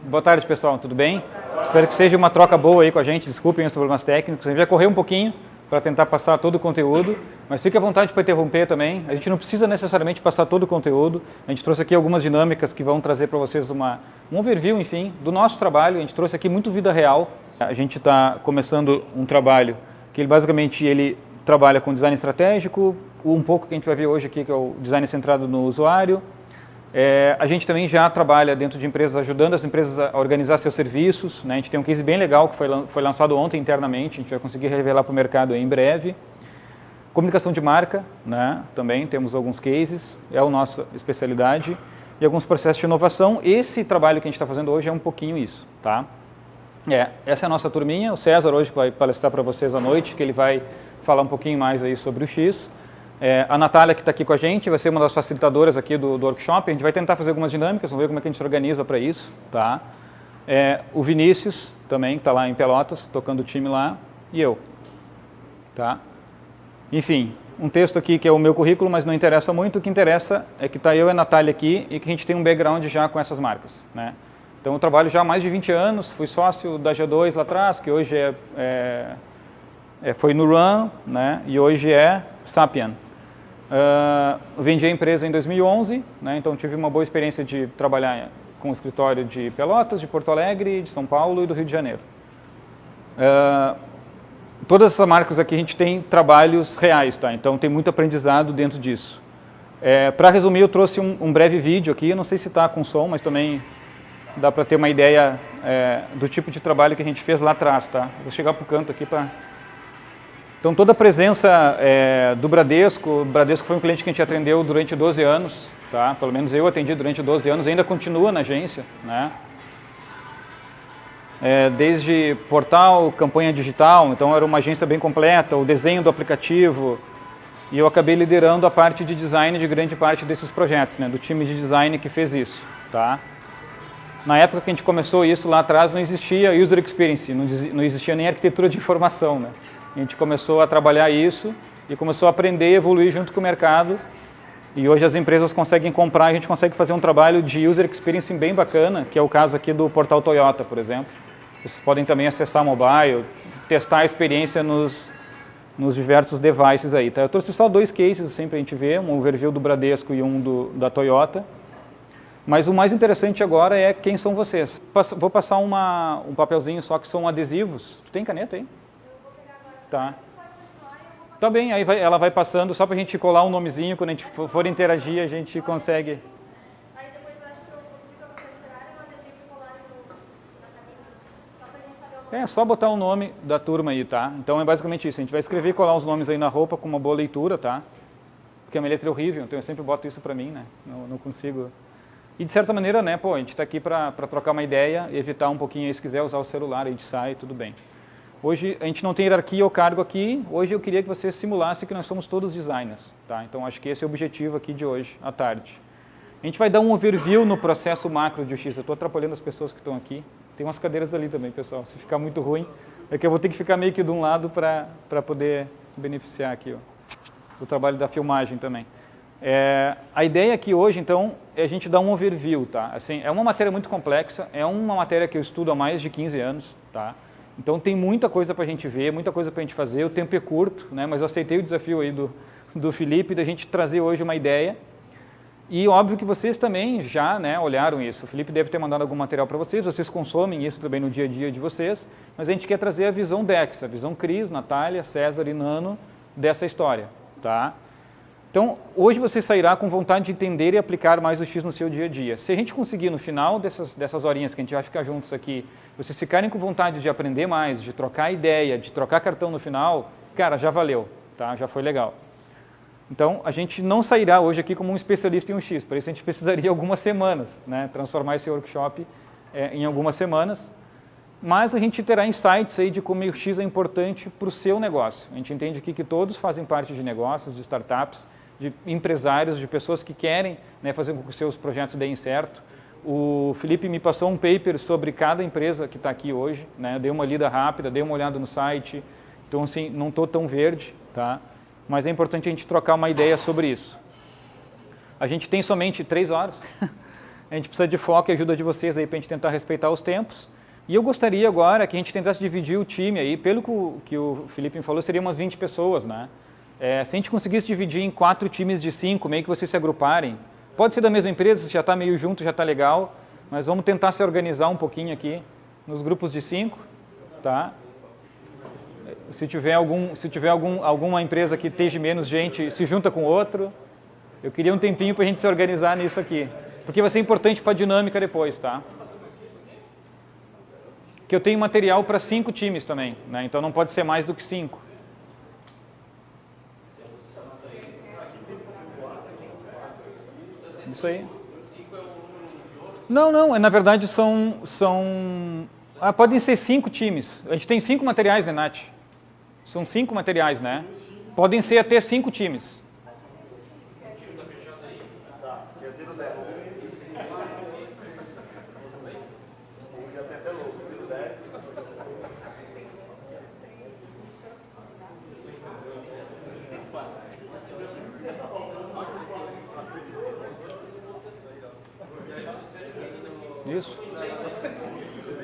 Boa tarde, pessoal, tudo bem? Espero que seja uma troca boa aí com a gente, desculpem os problemas técnicos. A gente vai correr um pouquinho para tentar passar todo o conteúdo, mas fique à vontade para interromper também. A gente não precisa necessariamente passar todo o conteúdo. A gente trouxe aqui algumas dinâmicas que vão trazer para vocês um overview, enfim, do nosso trabalho. A gente trouxe aqui muito vida real. A gente está começando um trabalho que ele basicamente trabalha com design estratégico, um pouco que a gente vai ver hoje aqui, que é o design centrado no usuário. A gente também já trabalha dentro de empresas, ajudando as empresas a organizar seus serviços, né? A gente tem um case bem legal que foi lançado ontem internamente, a gente vai conseguir revelar para o mercado em breve. Comunicação de marca, né? Também temos alguns cases, é a nossa especialidade, e alguns processos de inovação. Esse trabalho que a gente está fazendo hoje é um pouquinho isso, tá? Essa é a nossa turminha, o César hoje vai palestrar para vocês à noite, que ele vai falar um pouquinho mais aí sobre o X. A Natália, que está aqui com a gente, vai ser uma das facilitadoras aqui do workshop. A gente vai tentar fazer algumas dinâmicas, vamos ver como é que a gente se organiza para isso. Tá? O Vinícius também, que está lá em Pelotas, tocando o time lá, e eu. Tá? Enfim, um texto aqui que é o meu currículo, mas não interessa muito. O que interessa é que está eu e a Natália aqui e que a gente tem um background já com essas marcas. Né? Então, eu trabalho já há mais de 20 anos, fui sócio da G2 lá atrás, que hoje foi no Run, né? E hoje é Sapien. Vendi a empresa em 2011, né, então tive uma boa experiência de trabalhar com o escritório de Pelotas, de Porto Alegre, de São Paulo e do Rio de Janeiro. Todas essas marcas aqui a gente tem trabalhos reais, tá? Então tem muito aprendizado dentro disso. Para resumir, eu trouxe um breve vídeo aqui, eu não sei se está com som, mas também dá para ter uma ideia do tipo de trabalho que a gente fez lá atrás. Tá? Vou chegar para o canto aqui para... Então, toda a presença do Bradesco, o Bradesco foi um cliente que a gente atendeu durante 12 anos, tá? Pelo menos eu atendi durante 12 anos, ainda continua na agência, né? Desde portal, campanha digital, então era uma agência bem completa, o desenho do aplicativo, e eu acabei liderando a parte de design de grande parte desses projetos, né? Do time de design que fez isso, tá? Na época que a gente começou isso lá atrás, não existia user experience, não existia nem arquitetura de informação, né? A gente começou a trabalhar isso e começou a aprender e evoluir junto com o mercado. E hoje as empresas conseguem comprar, a gente consegue fazer um trabalho de user experience bem bacana, que é o caso aqui do portal Toyota, por exemplo. Vocês podem também acessar mobile, testar a experiência nos diversos devices aí. Tá? Eu trouxe só dois cases assim, para a gente ver, um overview do Bradesco e um da Toyota. Mas o mais interessante agora é quem são vocês. Vou passar um papelzinho só que são adesivos. Tu tem caneta aí? Tá. Tá bem, aí ela vai passando só para a gente colar um nomezinho, quando a gente for interagir a gente consegue. Aí depois eu acho que eu vou pedir para vocês tirarem o adesivo e colarem na camisa, só para a gente saber o só botar o nome da turma aí, tá? Então é basicamente isso, a gente vai escrever e colar os nomes aí na roupa com uma boa leitura, tá? Porque a minha letra é horrível, então eu sempre boto isso para mim, né? Não consigo. E de certa maneira, né, pô, a gente está aqui para trocar uma ideia, evitar um pouquinho aí, se quiser usar o celular, a gente sai, tudo bem. Hoje a gente não tem hierarquia ou cargo aqui, hoje eu queria que você simulasse que nós somos todos designers, tá? Então acho que esse é o objetivo aqui de hoje, à tarde. A gente vai dar um overview no processo macro de UX, eu estou atrapalhando as pessoas que estão aqui, tem umas cadeiras ali também, pessoal, se ficar muito ruim, é que eu vou ter que ficar meio que de um lado para poder beneficiar aqui, ó, o trabalho da filmagem também. A ideia aqui hoje, então, é a gente dar um overview, tá? Assim, é uma matéria muito complexa, é uma matéria que eu estudo há mais de 15 anos, tá? Então tem muita coisa para a gente ver, muita coisa para a gente fazer, o tempo é curto, né? Mas eu aceitei o desafio aí do Felipe, da gente trazer hoje uma ideia. E óbvio que vocês também já, né, olharam isso. O Felipe deve ter mandado algum material para vocês consomem isso também no dia a dia de vocês, mas a gente quer trazer a visão Dex, a visão Cris, Natália, César e Nano dessa história, tá? Então, hoje você sairá com vontade de entender e aplicar mais o X no seu dia a dia. Se a gente conseguir, no final dessas horinhas que a gente vai ficar juntos aqui, vocês ficarem com vontade de aprender mais, de trocar ideia, de trocar cartão no final, cara, já valeu, tá? Já foi legal. Então, a gente não sairá hoje aqui como um especialista em um X, por isso a gente precisaria de algumas semanas, né? Transformar esse workshop em algumas semanas, mas a gente terá insights aí de como o X é importante para o seu negócio. A gente entende aqui que todos fazem parte de negócios, de startups, de empresários, de pessoas que querem, né, fazer com que os seus projetos deem certo. O Felipe me passou um paper sobre cada empresa que está aqui hoje, né, dei uma lida rápida, dei uma olhada no site, então assim, não estou tão verde, tá? Mas é importante a gente trocar uma ideia sobre isso. A gente tem somente 3 horas, A gente precisa de foco e ajuda de vocês aí para a gente tentar respeitar os tempos. E eu gostaria agora que a gente tentasse dividir o time aí, pelo que o Felipe me falou, seria umas 20 pessoas, né? Se a gente conseguisse dividir em 4 times de 5, meio que vocês se agruparem, pode ser da mesma empresa, se já está meio junto, já está legal, mas vamos tentar se organizar um pouquinho aqui, nos grupos de 5, tá? Se tiver alguma empresa que esteja menos gente, se junta com outro. Eu queria um tempinho para a gente se organizar nisso aqui, porque vai ser importante para a dinâmica depois, tá? Que eu tenho material para 5 times também, né? Então não pode ser mais do que 5. Isso aí. Não, na verdade podem ser 5 times. A gente tem 5 materiais, né, Nath? São 5 materiais, né? Podem ser até 5 times.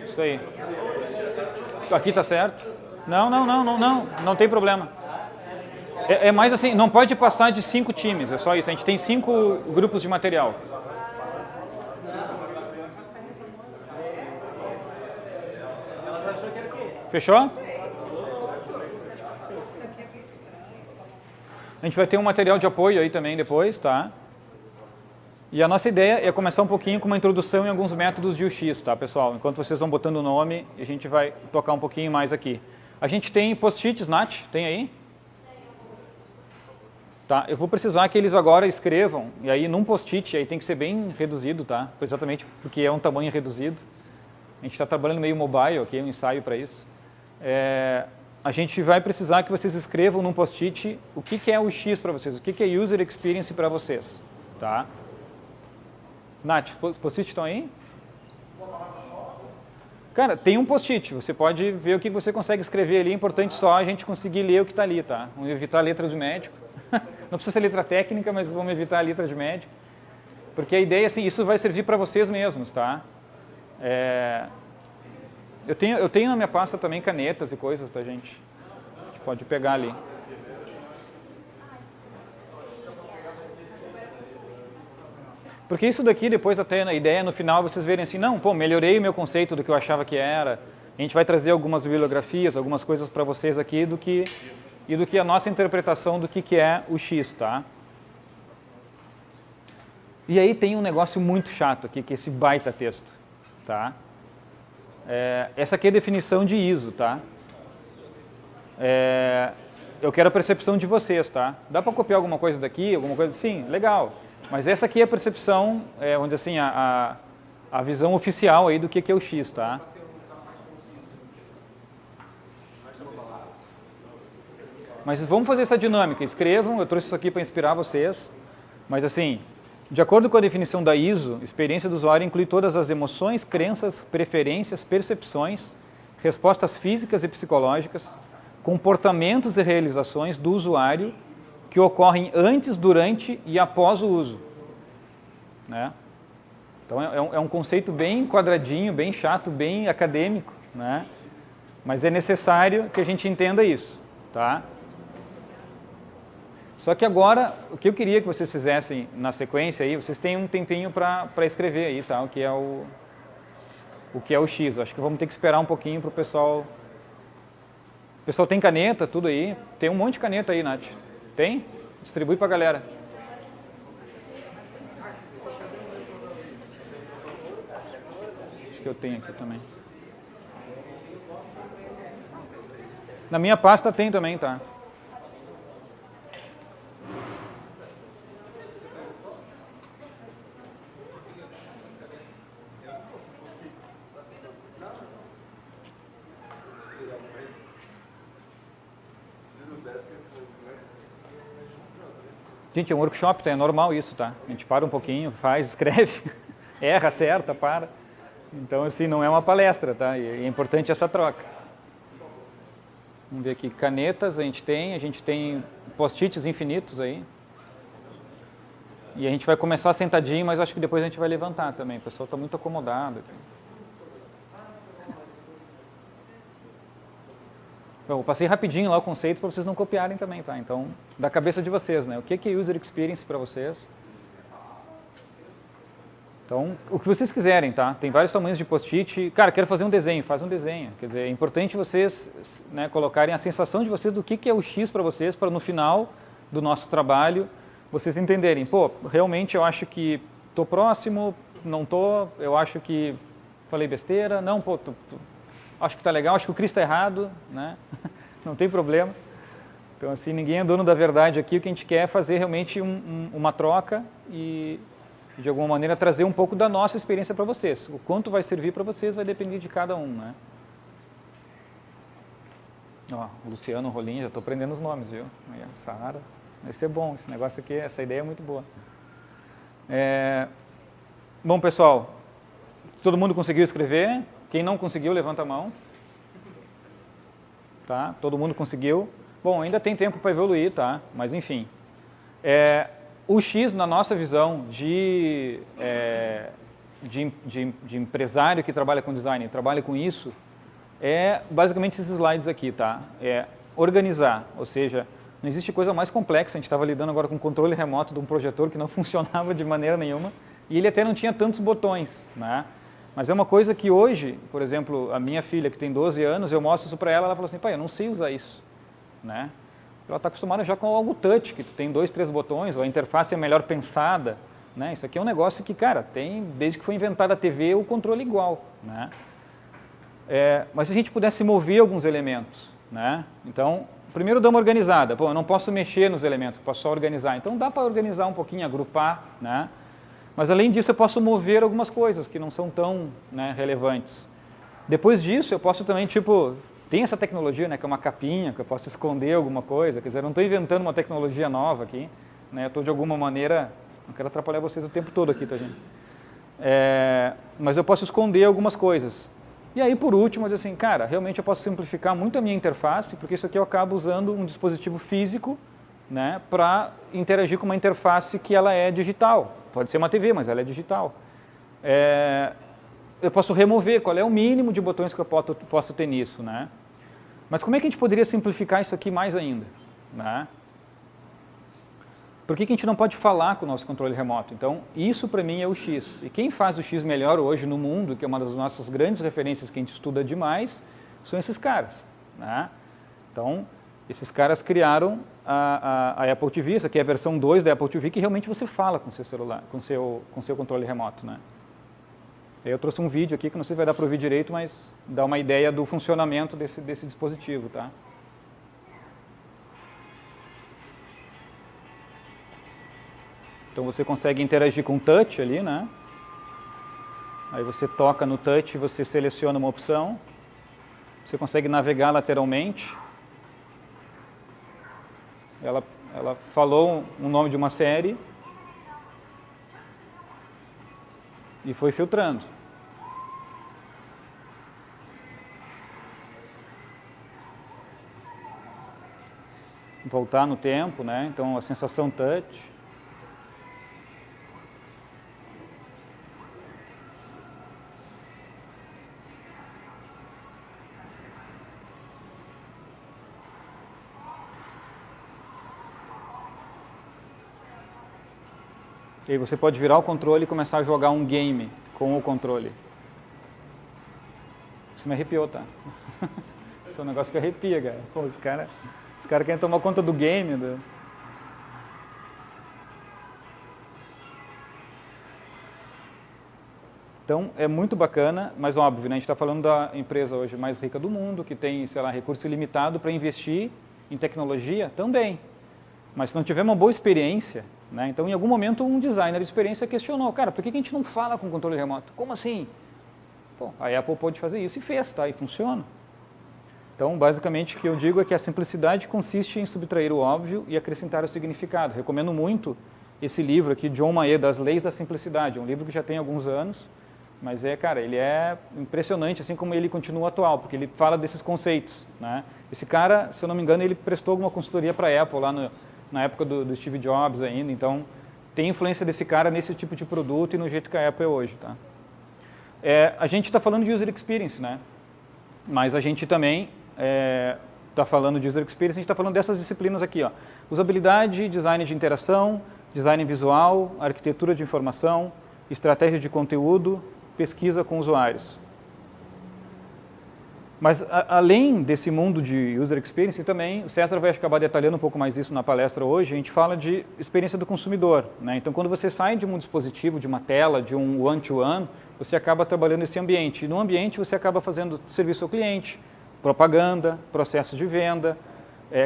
Isso aí. Aqui tá certo? Não tem problema. É mais assim, não pode passar de 5 times, é só isso. A gente tem 5 grupos de material. Fechou? A gente vai ter um material de apoio aí também depois, tá? E a nossa ideia é começar um pouquinho com uma introdução em alguns métodos de UX, tá, pessoal? Enquanto vocês vão botando o nome, a gente vai tocar um pouquinho mais aqui. A gente tem post-its, Nath, tem aí? Tá, eu vou precisar que eles agora escrevam, e aí num post-it, aí tem que ser bem reduzido, tá? Exatamente porque é um tamanho reduzido. A gente está trabalhando meio mobile aqui, um ensaio para isso. A gente vai precisar que vocês escrevam num post-it o que é o UX para vocês, o que é User Experience para vocês, tá? Nath, os post-it estão aí? Cara, tem um post-it, você pode ver o que você consegue escrever ali, é importante só a gente conseguir ler o que está ali, tá? Vamos evitar a letra de médico. Não precisa ser letra técnica, mas vamos evitar a letra de médico. Porque a ideia, assim, isso vai servir para vocês mesmos, tá? Eu tenho na minha pasta também canetas e coisas, tá, gente? A gente pode pegar ali. Porque isso daqui, depois até na ideia, no final, vocês verem assim, não, pô, melhorei o meu conceito do que eu achava que era. A gente vai trazer algumas bibliografias, algumas coisas para vocês aqui do que a nossa interpretação do que é o X, tá? E aí tem um negócio muito chato aqui, que é esse baita texto, tá? Essa aqui é a definição de ISO, tá? Eu quero a percepção de vocês, tá? Dá para copiar alguma coisa daqui, alguma coisa assim? Legal. Mas essa aqui é a percepção, onde assim, a visão oficial aí do que é o X, tá? Mas vamos fazer essa dinâmica, escrevam, eu trouxe isso aqui para inspirar vocês, mas assim, de acordo com a definição da ISO, experiência do usuário inclui todas as emoções, crenças, preferências, percepções, respostas físicas e psicológicas, comportamentos e realizações do usuário que ocorrem antes, durante e após o uso, né? Então é um conceito bem quadradinho, bem chato, bem acadêmico, né? Mas é necessário que a gente entenda isso, tá? Só que agora, o que eu queria que vocês fizessem na sequência aí, vocês têm um tempinho para escrever aí, tá? O que é o X. Acho que vamos ter que esperar um pouquinho para o pessoal. O pessoal tem caneta, tudo aí. Tem um monte de caneta aí, Nath. Tem? Distribui para a galera. Acho que eu tenho aqui também. Na minha pasta tem também, tá? Gente, é um workshop, tá? É normal isso, tá? A gente para um pouquinho, faz, escreve, erra, acerta, para. Então, assim, não é uma palestra, tá? E é importante essa troca. Vamos ver aqui, canetas a gente tem post-its infinitos aí. E a gente vai começar sentadinho, mas acho que depois a gente vai levantar também. O pessoal está muito acomodado. Eu passei rapidinho lá o conceito para vocês não copiarem também, tá? Então, da cabeça de vocês, né? O que é User Experience para vocês? Então, o que vocês quiserem, tá? Tem vários tamanhos de post-it. Cara, quero fazer um desenho, faz um desenho. Quer dizer, é importante vocês, né, colocarem a sensação de vocês do que é o X para vocês, para no final do nosso trabalho, vocês entenderem. Pô, realmente eu acho que estou próximo, não estou, eu acho que falei besteira, não, pô, acho que está legal, acho que o Cris está errado, né? Não tem problema. Então, assim, ninguém é dono da verdade aqui. O que a gente quer é fazer realmente uma troca e, de alguma maneira, trazer um pouco da nossa experiência para vocês. O quanto vai servir para vocês vai depender de cada um, né? Ó, o Luciano, o Rolim, já estou aprendendo os nomes, viu? Aí, a Sara. Esse é bom, esse negócio aqui, essa ideia é muito boa. Bom, pessoal, todo mundo conseguiu escrever? Quem não conseguiu, levanta a mão. Tá? Todo mundo conseguiu. Bom, ainda tem tempo para evoluir, tá? Mas enfim. O X, na nossa visão de empresário que trabalha com design, trabalha com isso, é basicamente esses slides aqui, tá? É organizar, ou seja, não existe coisa mais complexa. A gente estava lidando agora com o controle remoto de um projetor que não funcionava de maneira nenhuma e ele até não tinha tantos botões, né? Mas é uma coisa que hoje, por exemplo, a minha filha que tem 12 anos, eu mostro isso para ela, ela fala assim, pai, eu não sei usar isso, né? Ela está acostumada já com algo touch, que tem 2, 3 botões, ou a interface é melhor pensada, né? Isso aqui é um negócio que, cara, tem, desde que foi inventada a TV, o controle igual, né? Mas se a gente pudesse mover alguns elementos, né? Então, primeiro dá uma organizada. Bom, eu não posso mexer nos elementos, posso só organizar. Então dá para organizar um pouquinho, agrupar, né? Mas além disso eu posso mover algumas coisas que não são tão, né, relevantes. Depois disso eu posso também, tipo, tem essa tecnologia, né, que é uma capinha, que eu posso esconder alguma coisa. Quer dizer, eu não estou inventando uma tecnologia nova aqui, né? Eu estou de alguma maneira, não quero atrapalhar vocês o tempo todo aqui, tá, gente? Mas eu posso esconder algumas coisas. E aí, por último, eu digo assim, cara, realmente eu posso simplificar muito a minha interface, porque isso aqui eu acabo usando um dispositivo físico, né, para interagir com uma interface que ela é digital. Pode ser uma TV, mas ela é digital. Eu posso remover qual é o mínimo de botões que eu posso ter nisso, né? Mas como é que a gente poderia simplificar isso aqui mais ainda, né? Por que a gente não pode falar com o nosso controle remoto? Então, isso para mim é o X. E quem faz o X melhor hoje no mundo, que é uma das nossas grandes referências que a gente estuda demais, são esses caras, né? Então, esses caras criaram a Apple TV, essa aqui é a versão 2 da Apple TV, que realmente você fala com o seu celular, com o seu controle remoto, né? Eu trouxe um vídeo aqui que não sei se vai dar para ouvir direito, mas dá uma ideia do funcionamento desse dispositivo, tá? Então você consegue interagir com o touch ali, né? Aí você toca no touch e você seleciona uma opção. Você consegue navegar lateralmente. Ela falou o nome de uma série e foi filtrando. Voltar no tempo, né? Então a sensação touch. E aí você pode virar o controle e começar a jogar um game com o controle. Isso me arrepiou, tá? É um negócio que arrepia, cara. Pô, os caras querem tomar conta do game. Então, é muito bacana, mas óbvio, né? A gente está falando da empresa hoje mais rica do mundo, que tem, sei lá, recurso ilimitado para investir em tecnologia também. Mas se não tiver uma boa experiência, né? Então, em algum momento, um designer de experiência questionou, cara, por que a gente não fala com controle remoto? Como assim? Pô, a Apple pode fazer isso e fez, tá? E funciona. Então, basicamente, o que eu digo é que a simplicidade consiste em subtrair o óbvio e acrescentar o significado. Recomendo muito esse livro aqui, John Mayer, Das Leis da Simplicidade. É um livro que já tem alguns anos, mas cara, ele é impressionante, assim como ele continua atual, porque ele fala desses conceitos, né? Esse cara, se eu não me engano, ele prestou alguma consultoria para a Apple lá na época do Steve Jobs ainda, então tem influência desse cara nesse tipo de produto e no jeito que a Apple é hoje, tá? A gente está falando de user experience, né? Mas a gente também está falando de user experience, a gente está falando dessas disciplinas aqui, ó. Usabilidade, design de interação, design visual, arquitetura de informação, estratégia de conteúdo, pesquisa com usuários. Mas, além desse mundo de user experience, também, o César vai acabar detalhando um pouco mais isso na palestra hoje, a gente fala de experiência do consumidor, né? Então, quando você sai de um dispositivo, de uma tela, de um one-to-one, você acaba trabalhando nesse ambiente. E no ambiente, você acaba fazendo serviço ao cliente, propaganda, processo de venda,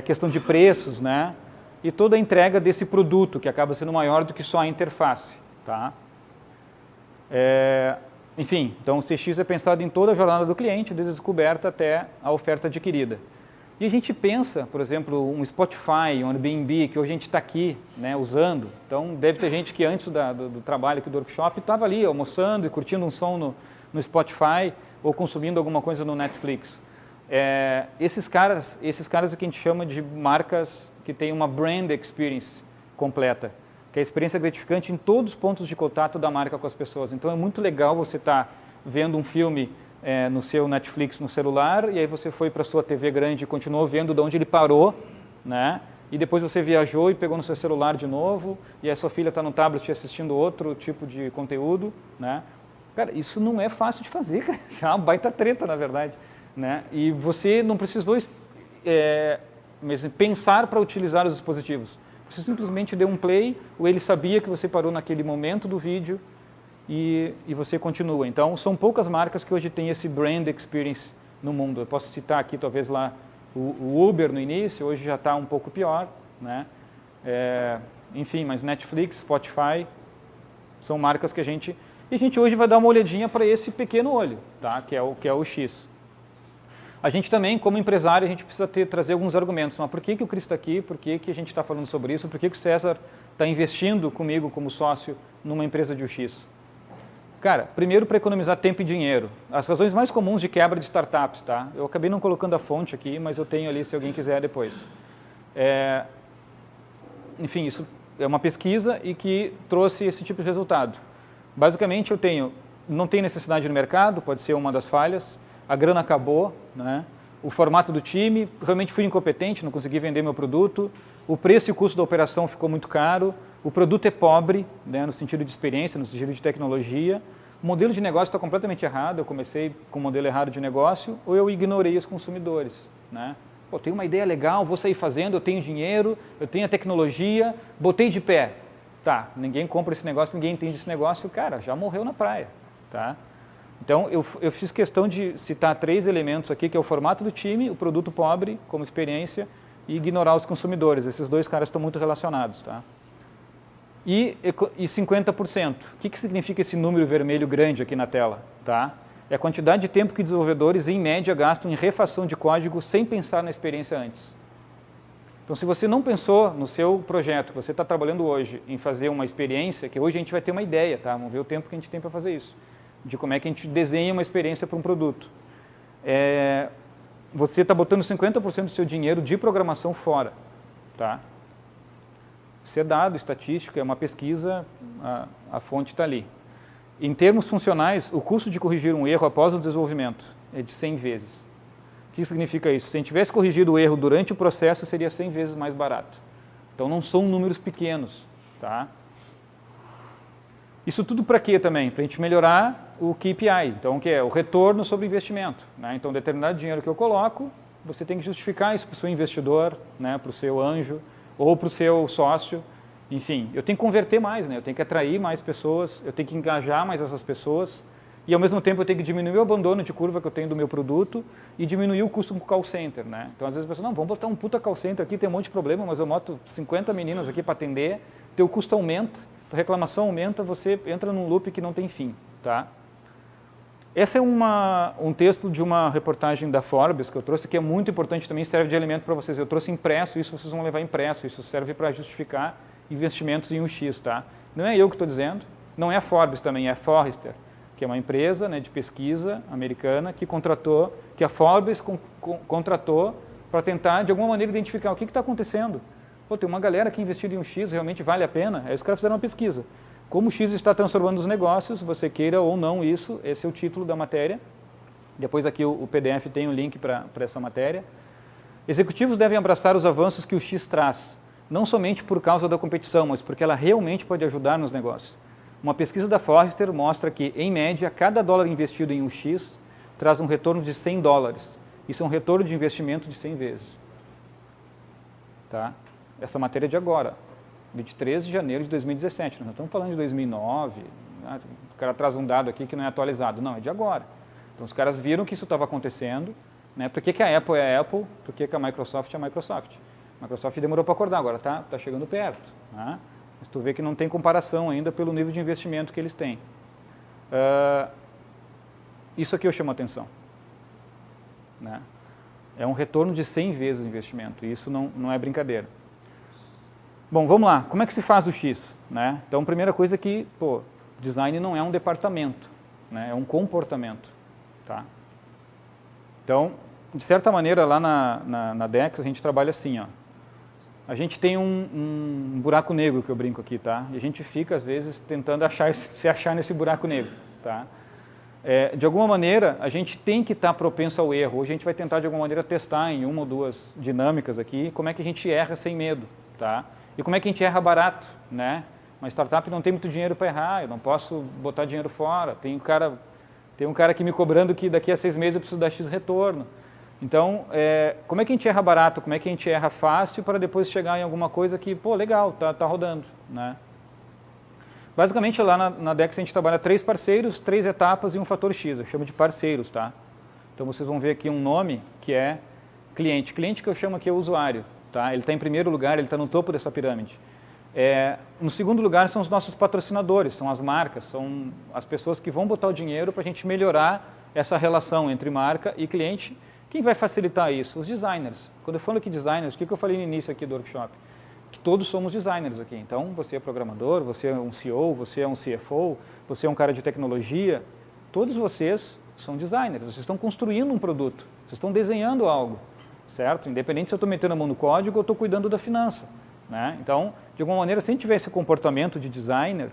questão de preços, né? E toda a entrega desse produto, que acaba sendo maior do que só a interface, tá? Enfim, então o CX é pensado em toda a jornada do cliente, desde a descoberta até a oferta adquirida. E a gente pensa, por exemplo, um Spotify, um Airbnb, que hoje a gente está aqui, né, usando. Então, deve ter gente que antes do trabalho aqui do workshop estava ali almoçando e curtindo um som no Spotify ou consumindo alguma coisa no Netflix. Esses caras é que a gente chama de marcas que têm uma brand experience completa, que é a experiência gratificante em todos os pontos de contato da marca com as pessoas. Então, é muito legal você estar vendo um filme no seu Netflix no celular, e aí você foi para a sua TV grande e continuou vendo de onde ele parou, né? E depois você viajou e pegou no seu celular de novo, e a sua filha está no tablet assistindo outro tipo de conteúdo, né? Cara, isso não é fácil de fazer, cara. É uma baita treta, na verdade, né? E você não precisou mesmo pensar para utilizar os dispositivos. Você simplesmente deu um play, ou ele sabia que você parou naquele momento do vídeo e você continua. Então, são poucas marcas que hoje têm esse brand experience no mundo. Eu posso citar aqui, talvez, lá o Uber no início, hoje já está um pouco pior, né? Enfim, mas Netflix, Spotify, são marcas que a gente hoje vai dar uma olhadinha para esse pequeno olho, tá? Que é o X. A gente também, como empresário, a gente precisa trazer alguns argumentos. Mas por que o Cris está aqui? Por que a gente está falando sobre isso? Por que o César está investindo comigo como sócio numa empresa de UX? Cara, primeiro para economizar tempo e dinheiro. As razões mais comuns de quebra de startups, tá? Eu acabei não colocando a fonte aqui, mas eu tenho ali se alguém quiser depois. Enfim, isso é uma pesquisa e que trouxe esse tipo de resultado. Basicamente, não tem necessidade no mercado, pode ser uma das falhas. A grana acabou, né? O formato do time, realmente fui incompetente, não consegui vender meu produto, o preço e o custo da operação ficou muito caro, o produto é pobre, né, no sentido de experiência, no sentido de tecnologia, o modelo de negócio está completamente errado, eu comecei com um modelo errado de negócio, ou eu ignorei os consumidores, né? Pô, tenho uma ideia legal, vou sair fazendo, eu tenho dinheiro, eu tenho a tecnologia, botei de pé. Tá, ninguém compra esse negócio, ninguém entende esse negócio, cara, já morreu na praia, tá? Então, eu fiz questão de citar 3 elementos aqui, que é o formato do time, o produto pobre como experiência e ignorar os consumidores. Esses 2 caras estão muito relacionados, tá? E 50%. O que significa esse número vermelho grande aqui na tela, tá? É a quantidade de tempo que desenvolvedores, em média, gastam em refação de código sem pensar na experiência antes. Então, se você não pensou no seu projeto, que você está trabalhando hoje, em fazer uma experiência, que hoje a gente vai ter uma ideia, tá? Vamos ver o tempo que a gente tem para fazer isso, de como é que a gente desenha uma experiência para um produto. Você está botando 50% do seu dinheiro de programação fora, tá? Isso é dado, estatístico, é uma pesquisa, a fonte está ali. Em termos funcionais, o custo de corrigir um erro após o desenvolvimento é de 100 vezes. O que significa isso? Se a gente tivesse corrigido o erro durante o processo, seria 100 vezes mais barato. Então, não são números pequenos, tá? Isso tudo para quê também? Para a gente melhorar o KPI, então, que é o retorno sobre investimento, né? Então, determinado dinheiro que eu coloco, você tem que justificar isso para o seu investidor, né? Para o seu anjo, ou para o seu sócio, enfim. Eu tenho que converter mais, né? Eu tenho que atrair mais pessoas, eu tenho que engajar mais essas pessoas, e ao mesmo tempo eu tenho que diminuir o abandono de curva que eu tenho do meu produto e diminuir o custo com o call center, né? Então, às vezes, a pessoa, não, vamos botar um puta call center aqui, tem um monte de problema, mas eu boto 50 meninas aqui para atender, teu custo aumenta, a reclamação aumenta, você entra num loop que não tem fim, tá? Esse é um texto de uma reportagem da Forbes que eu trouxe, que é muito importante também, serve de elemento para vocês. Eu trouxe impresso, isso vocês vão levar impresso, isso serve para justificar investimentos em UX, tá? Não é eu que estou dizendo, não é a Forbes também, é a Forrester, que é uma empresa, né, de pesquisa americana que a Forbes contratou para tentar, de alguma maneira, identificar o que está acontecendo. Pô, tem uma galera que investiu em um X, realmente vale a pena? Aí os caras fizeram uma pesquisa. Como o X está transformando os negócios, você queira ou não isso, esse é o título da matéria. Depois aqui o PDF tem um link para essa matéria. Executivos devem abraçar os avanços que o X traz, não somente por causa da competição, mas porque ela realmente pode ajudar nos negócios. Uma pesquisa da Forrester mostra que, em média, cada dólar investido em um X traz um retorno de $100. Isso é um retorno de investimento de 100 vezes. Tá? Essa matéria é de agora, 23 de janeiro de 2017. Nós não estamos falando de 2009, né? O cara traz um dado aqui que não é atualizado. Não, é de agora. Então, os caras viram que isso estava acontecendo. Né? Por que a Apple é a Apple? Por que a Microsoft é a Microsoft? A Microsoft demorou para acordar, agora tá chegando perto. Né? Mas tu vê que não tem comparação ainda pelo nível de investimento que eles têm. Isso aqui eu chamo a atenção. Né? É um retorno de 100 vezes o investimento, e isso não é brincadeira. Bom, vamos lá. Como é que se faz o X? Né? Então, a primeira coisa é que, design não é um departamento, né? É um comportamento. Tá? Então, de certa maneira, lá na Dex, a gente trabalha assim, ó. A gente tem um buraco negro que eu brinco aqui, tá? E a gente fica, às vezes, tentando se achar nesse buraco negro, tá? De alguma maneira, a gente tem que estar propenso ao erro. Hoje a gente vai tentar, de alguma maneira, testar em uma ou duas dinâmicas aqui como é que a gente erra sem medo, tá? E como é que a gente erra barato, né? Uma startup não tem muito dinheiro para errar, eu não posso botar dinheiro fora. Tem um cara aqui me cobrando que daqui a 6 meses eu preciso dar X retorno. Então, como é que a gente erra barato, como é que a gente erra fácil para depois chegar em alguma coisa que, legal, tá rodando, né? Basicamente, lá na Dex a gente trabalha 3 parceiros, 3 etapas e um fator X, eu chamo de parceiros, tá? Então, vocês vão ver aqui um nome que é cliente. Cliente que eu chamo aqui é o usuário, tá? Ele está em primeiro lugar, ele está no topo dessa pirâmide. No segundo lugar são os nossos patrocinadores, são as marcas, são as pessoas que vão botar o dinheiro para a gente melhorar essa relação entre marca e cliente. Quem vai facilitar isso? Os designers. Quando eu falo aqui designers, o que eu falei no início aqui do workshop? Que todos somos designers aqui. Então, você é programador, você é um CEO, você é um CFO, você é um cara de tecnologia. Todos vocês são designers. Vocês estão construindo um produto. Vocês estão desenhando algo, certo? Independente se eu estou metendo a mão no código ou estou cuidando da finança. Né? Então, de alguma maneira, se a gente tiver esse comportamento de designer,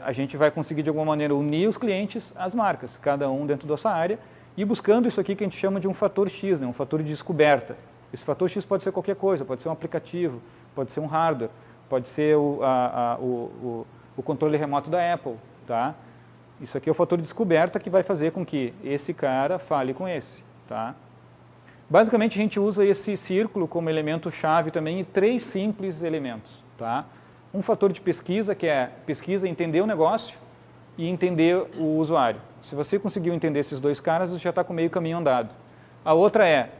a gente vai conseguir, de alguma maneira, unir os clientes às marcas, cada um dentro da sua área, e buscando isso aqui que a gente chama de um fator X, né? Um fator de descoberta. Esse fator X pode ser qualquer coisa, pode ser um aplicativo, pode ser um hardware, pode ser o controle remoto da Apple. Tá? Isso aqui é o fator de descoberta que vai fazer com que esse cara fale com esse. Tá? Basicamente, a gente usa esse círculo como elemento-chave também em 3 simples elementos. Tá? Um fator de pesquisa, que é pesquisa, entender o negócio e entender o usuário. Se você conseguiu entender esses 2 caras, você já está com meio caminho andado. A outra é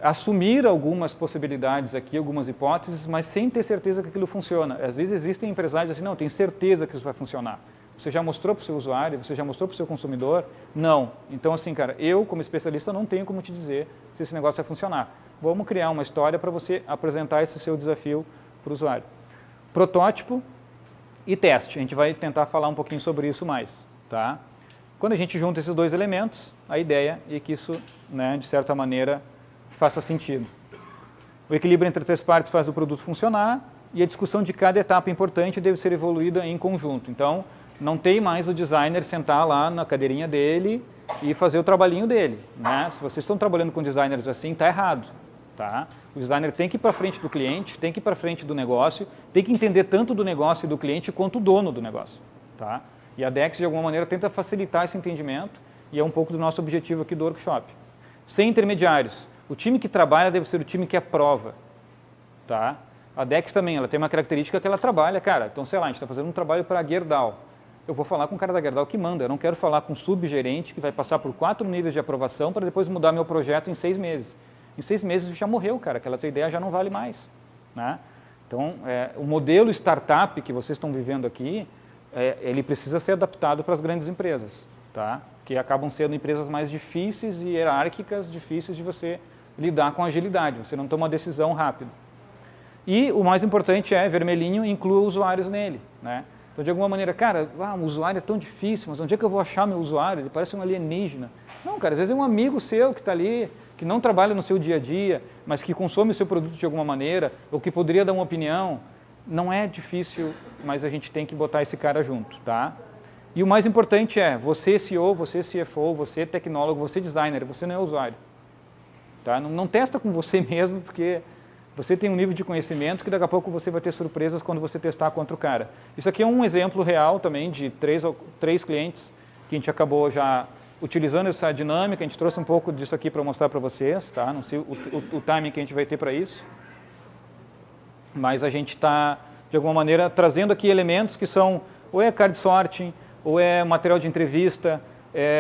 assumir algumas possibilidades aqui, algumas hipóteses, mas sem ter certeza que aquilo funciona. Às vezes existem empresários assim, não, tenho certeza que isso vai funcionar. Você já mostrou para o seu usuário? Você já mostrou para o seu consumidor? Não. Então, assim, cara, eu, como especialista, não tenho como te dizer se esse negócio vai funcionar. Vamos criar uma história para você apresentar esse seu desafio para o usuário. Protótipo e teste. A gente vai tentar falar um pouquinho sobre isso mais. Tá? Quando a gente junta esses 2 elementos, a ideia é que isso, né, de certa maneira, faça sentido. O equilíbrio entre 3 partes faz o produto funcionar e a discussão de cada etapa importante deve ser evoluída em conjunto. Então, não tem mais o designer sentar lá na cadeirinha dele e fazer o trabalhinho dele. Né? Se vocês estão trabalhando com designers assim, está errado. Tá? O designer tem que ir para frente do cliente, tem que ir para frente do negócio, tem que entender tanto do negócio e do cliente quanto o dono do negócio. Tá? E a Dex, de alguma maneira, tenta facilitar esse entendimento e é um pouco do nosso objetivo aqui do workshop. Sem intermediários. O time que trabalha deve ser o time que aprova. Tá? A Dex também, ela tem uma característica que ela trabalha, cara, então sei lá, a gente está fazendo um trabalho para a Gerdau. Eu vou falar com o cara da Gerdau que manda, eu não quero falar com um subgerente que vai passar por 4 níveis de aprovação para depois mudar meu projeto em 6 meses. Em 6 meses já morreu, cara, aquela tua ideia já não vale mais. Né? Então, o modelo startup que vocês estão vivendo aqui, ele precisa ser adaptado para as grandes empresas, tá? Que acabam sendo empresas mais difíceis e hierárquicas, difíceis de você lidar com agilidade, você não toma uma decisão rápida. E o mais importante vermelhinho, inclua usuários nele. Né? Então, de alguma maneira, cara, um usuário é tão difícil, mas onde é que eu vou achar meu usuário? Ele parece um alienígena. Não, cara, às vezes é um amigo seu que está ali, que não trabalha no seu dia a dia, mas que consome o seu produto de alguma maneira, ou que poderia dar uma opinião, não é difícil, mas a gente tem que botar esse cara junto, tá? E o mais importante é, você CEO, você CFO, você tecnólogo, você designer, você não é usuário. Tá? Não testa com você mesmo, porque você tem um nível de conhecimento que daqui a pouco você vai ter surpresas quando você testar contra o cara. Isso aqui é um exemplo real também de três clientes que a gente acabou já utilizando essa dinâmica. A gente trouxe um pouco disso aqui para mostrar para vocês, tá? Não sei o timing que a gente vai ter para isso. Mas a gente está, de alguma maneira, trazendo aqui elementos que são ou é card sorting, ou é material de entrevista.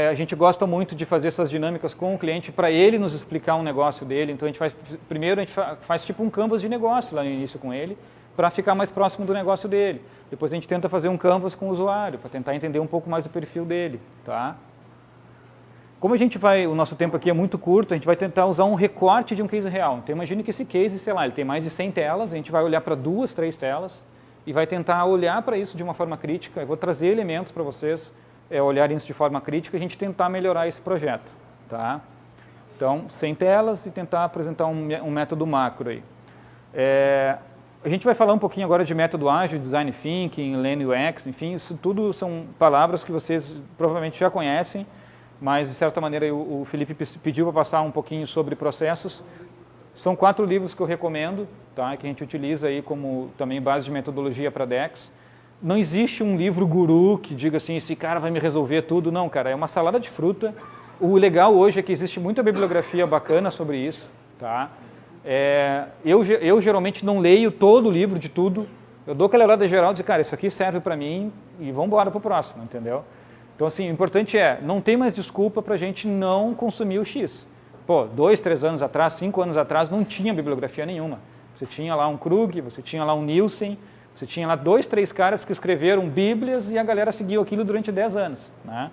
A gente gosta muito de fazer essas dinâmicas com o cliente para ele nos explicar um negócio dele. Então, primeiro a gente faz tipo um canvas de negócio lá no início com ele, para ficar mais próximo do negócio dele. Depois a gente tenta fazer um canvas com o usuário, para tentar entender um pouco mais o perfil dele. Tá? Como o nosso tempo aqui é muito curto, a gente vai tentar usar um recorte de um case real. Então, imagine que esse case, sei lá, ele tem mais de 100 telas, a gente vai olhar para 2, 3 telas, e vai tentar olhar para isso de uma forma crítica. Eu vou trazer elementos para vocês olharem isso de forma crítica e a gente tentar melhorar esse projeto. Tá? Então, 100 telas e tentar apresentar um método macro aí. A gente vai falar um pouquinho agora de método ágil, design thinking, Lean UX, enfim, isso tudo são palavras que vocês provavelmente já conhecem, mas de certa maneira o Felipe pediu para passar um pouquinho sobre processos. São 4 livros que eu recomendo, tá? Que a gente utiliza aí como também base de metodologia para DEX. Não existe um livro guru que diga assim, esse cara vai me resolver tudo. Não, cara, é uma salada de fruta. O legal hoje é que existe muita bibliografia bacana sobre isso. Tá? Eu geralmente não leio todo o livro de tudo. Eu dou aquela olhada geral e digo, cara, isso aqui serve para mim e vamos embora para o próximo, entendeu? Então, assim, o importante não tem mais desculpa para a gente não consumir o X. Pô, 2, 3 anos atrás, 5 anos atrás, não tinha bibliografia nenhuma. Você tinha lá um Krug, você tinha lá um Nielsen, você tinha lá 2, 3 caras que escreveram bíblias e a galera seguiu aquilo durante 10 anos. Né?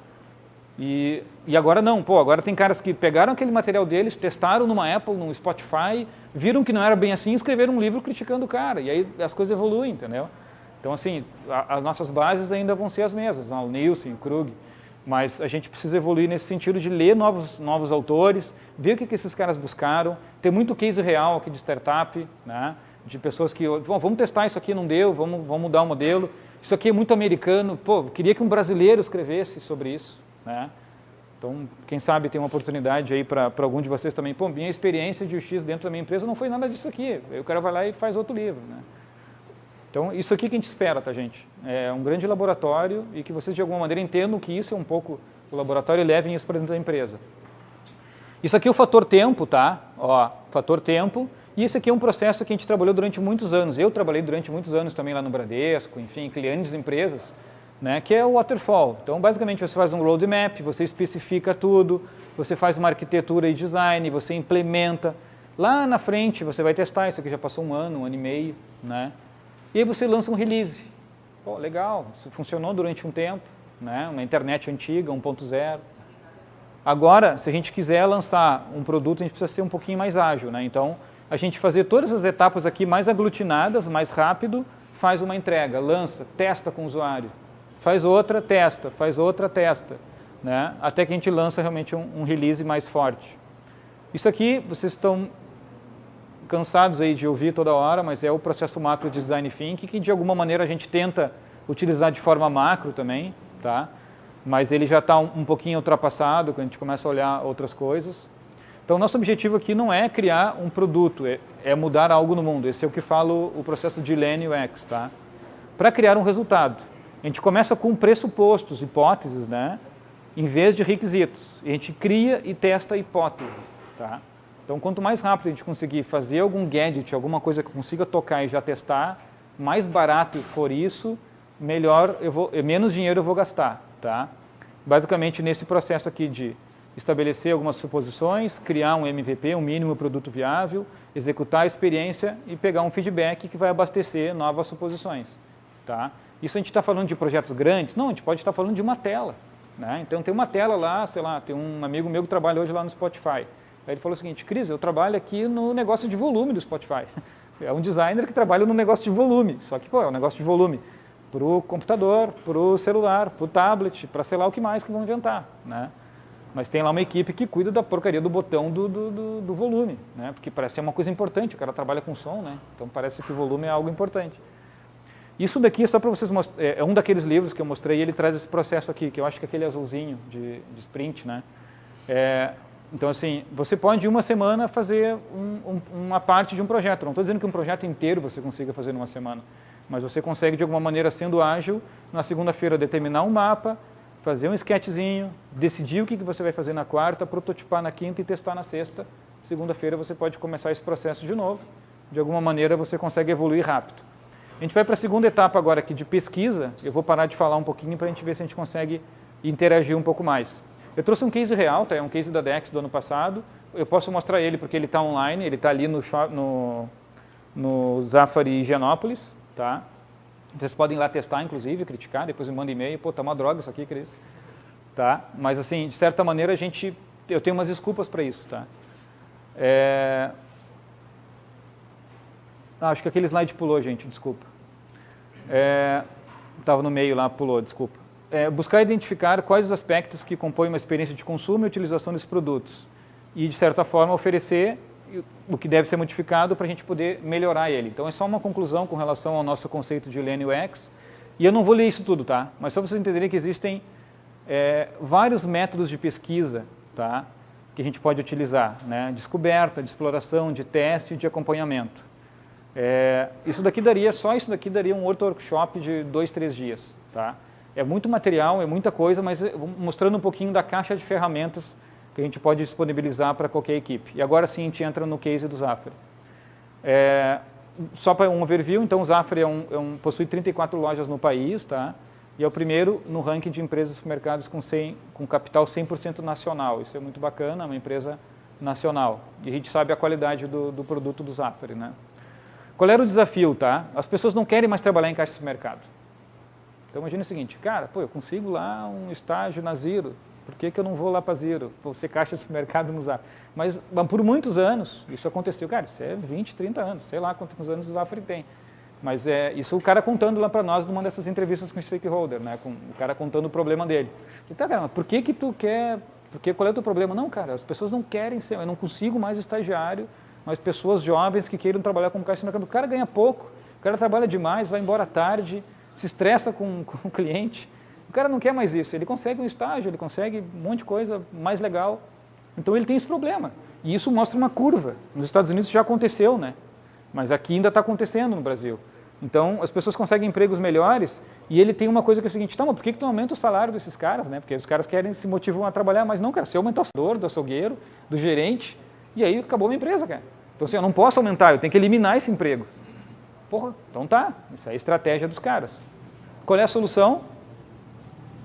E agora não, agora tem caras que pegaram aquele material deles, testaram numa Apple, num Spotify, viram que não era bem assim e escreveram um livro criticando o cara. E aí as coisas evoluem, entendeu? Então, assim, as nossas bases ainda vão ser as mesmas, o Nielsen, o Krug. Mas a gente precisa evoluir nesse sentido de ler novos autores, ver o que esses caras buscaram. Tem muito case real aqui de startup, né? De pessoas que, vamos testar isso aqui, não deu, vamos mudar o modelo. Isso aqui é muito americano, queria que um brasileiro escrevesse sobre isso. Né? Então, quem sabe tem uma oportunidade aí para algum de vocês também. Minha experiência de UX dentro da minha empresa não foi nada disso aqui. O cara vai lá e faz outro livro. Né? Então, isso aqui que a gente espera, tá, gente? É um grande laboratório e que vocês, de alguma maneira, entendam que isso é um pouco o laboratório e levem isso para dentro da empresa. Isso aqui é o fator tempo, tá? Ó, fator tempo. E esse aqui é um processo que a gente trabalhou durante muitos anos. Eu trabalhei durante muitos anos também lá no Bradesco, enfim, grandes empresas, né? Que é o waterfall. Então, basicamente, você faz um roadmap, você especifica tudo, você faz uma arquitetura e design, você implementa. Lá na frente, você vai testar. Isso aqui já passou um ano e meio, né? E aí você lança um release. Legal, isso funcionou durante um tempo, né? Uma internet antiga, 1.0. Agora, se a gente quiser lançar um produto, a gente precisa ser um pouquinho mais ágil, né? Então, a gente fazer todas as etapas aqui mais aglutinadas, mais rápido, faz uma entrega, lança, testa com o usuário, faz outra, testa, né? Até que a gente lança realmente um release mais forte. Isso aqui, vocês estão cansados aí de ouvir toda hora, mas é o processo macro de design thinking, que de alguma maneira a gente tenta utilizar de forma macro também, tá? Mas ele já está um pouquinho ultrapassado, quando a gente começa a olhar outras coisas. Então, nosso objetivo aqui não é criar um produto, é mudar algo no mundo. Esse é o que falo o processo de Lean UX, tá? Para criar um resultado. A gente começa com pressupostos, hipóteses, né? Em vez de requisitos. A gente cria e testa a hipótese, tá? Então, quanto mais rápido a gente conseguir fazer algum gadget, alguma coisa que eu consiga tocar e já testar, mais barato for isso, melhor menos dinheiro eu vou gastar, tá? Basicamente, nesse processo aqui de estabelecer algumas suposições, criar um MVP, um mínimo produto viável, executar a experiência e pegar um feedback que vai abastecer novas suposições, tá? Isso a gente está falando de projetos grandes? Não, a gente pode estar falando de uma tela, né? Então, tem uma tela lá, sei lá, tem um amigo meu que trabalha hoje lá no Spotify. Aí ele falou o seguinte, Cris, eu trabalho aqui no negócio de volume do Spotify. É um designer que trabalha no negócio de volume, só que, é um negócio de volume para o computador, para o celular, para o tablet, para sei lá o que mais que vão inventar, né? Mas tem lá uma equipe que cuida da porcaria do botão do volume, né? Porque parece ser uma coisa importante, o cara trabalha com som, né? Então parece que o volume é algo importante. Isso daqui é só para vocês mostrarem, é um daqueles livros que eu mostrei, ele traz esse processo aqui, que eu acho que é aquele azulzinho de sprint, né? Então assim, você pode em uma semana fazer uma parte de um projeto. Não estou dizendo que um projeto inteiro você consiga fazer numa semana, mas você consegue de alguma maneira, sendo ágil, na segunda-feira determinar um mapa, fazer um sketchzinho, decidir o que você vai fazer na quarta, prototipar na quinta e testar na sexta. Segunda-feira você pode começar esse processo de novo. De alguma maneira você consegue evoluir rápido. A gente vai para a segunda etapa agora aqui de pesquisa. Eu vou parar de falar um pouquinho para a gente ver se a gente consegue interagir um pouco mais. Eu trouxe um case real, tá? É um case da DEX do ano passado. Eu posso mostrar ele porque ele está online, ele está ali no Zafari Higienópolis, tá? Vocês podem ir lá testar, inclusive, criticar, depois me manda e-mail. Pô, tá uma droga isso aqui, Cris. Tá? Mas assim, de certa maneira, eu tenho umas desculpas para isso, tá? Acho que aquele slide pulou, gente, desculpa. Estava no meio lá, pulou, desculpa. Buscar identificar quais os aspectos que compõem uma experiência de consumo e utilização desses produtos. E, de certa forma, oferecer o que deve ser modificado para a gente poder melhorar ele. Então, é só uma conclusão com relação ao nosso conceito de Lean UX. E eu não vou ler isso tudo, tá? Mas só para vocês entenderem que existem vários métodos de pesquisa, tá? Que a gente pode utilizar, né? Descoberta, de exploração, de teste e de acompanhamento. Só isso daqui daria um outro workshop de 2, 3 dias, tá? É muito material, é muita coisa, mas mostrando um pouquinho da caixa de ferramentas que a gente pode disponibilizar para qualquer equipe. E agora sim a gente entra no case do Zafari. Só para um overview, então o Zafari possui 34 lojas no país, tá? E é o primeiro no ranking de empresas de supermercados com capital 100% nacional. Isso é muito bacana, é uma empresa nacional. E a gente sabe a qualidade do produto do Zafari, né? Qual era o desafio, tá? As pessoas não querem mais trabalhar em caixa de supermercado. Então imagina o seguinte, cara, pô, eu consigo lá um estágio na Zero, por que eu não vou lá para Zero? Vou ser caixa de supermercado no Zafari. Mas por muitos anos isso aconteceu, cara, isso é 20, 30 anos, sei lá quantos anos o Zafari tem. Mas isso o cara contando lá para nós numa dessas entrevistas com o stakeholder, né? Com o cara contando o problema dele. E tá, cara, mas por que tu quer, qual é o teu problema? Não, cara, as pessoas não querem ser, eu não consigo mais estagiário, mas pessoas jovens que queiram trabalhar como caixa de supermercado. O cara ganha pouco, o cara trabalha demais, vai embora tarde, se estressa com o cliente. O cara não quer mais isso, ele consegue um estágio, ele consegue um monte de coisa mais legal. Então ele tem esse problema. E isso mostra uma curva. Nos Estados Unidos já aconteceu, né? Mas aqui ainda está acontecendo no Brasil. Então as pessoas conseguem empregos melhores e ele tem uma coisa que é o seguinte, então, mas por que tu não aumenta o salário desses caras, né? Porque os caras se motivam a trabalhar, mas não, cara, se eu aumentar o salário do açougueiro, do gerente, e aí acabou a minha empresa, cara. Então assim, eu não posso aumentar, eu tenho que eliminar esse emprego. Porra, então tá, isso é a estratégia dos caras. Qual é a solução?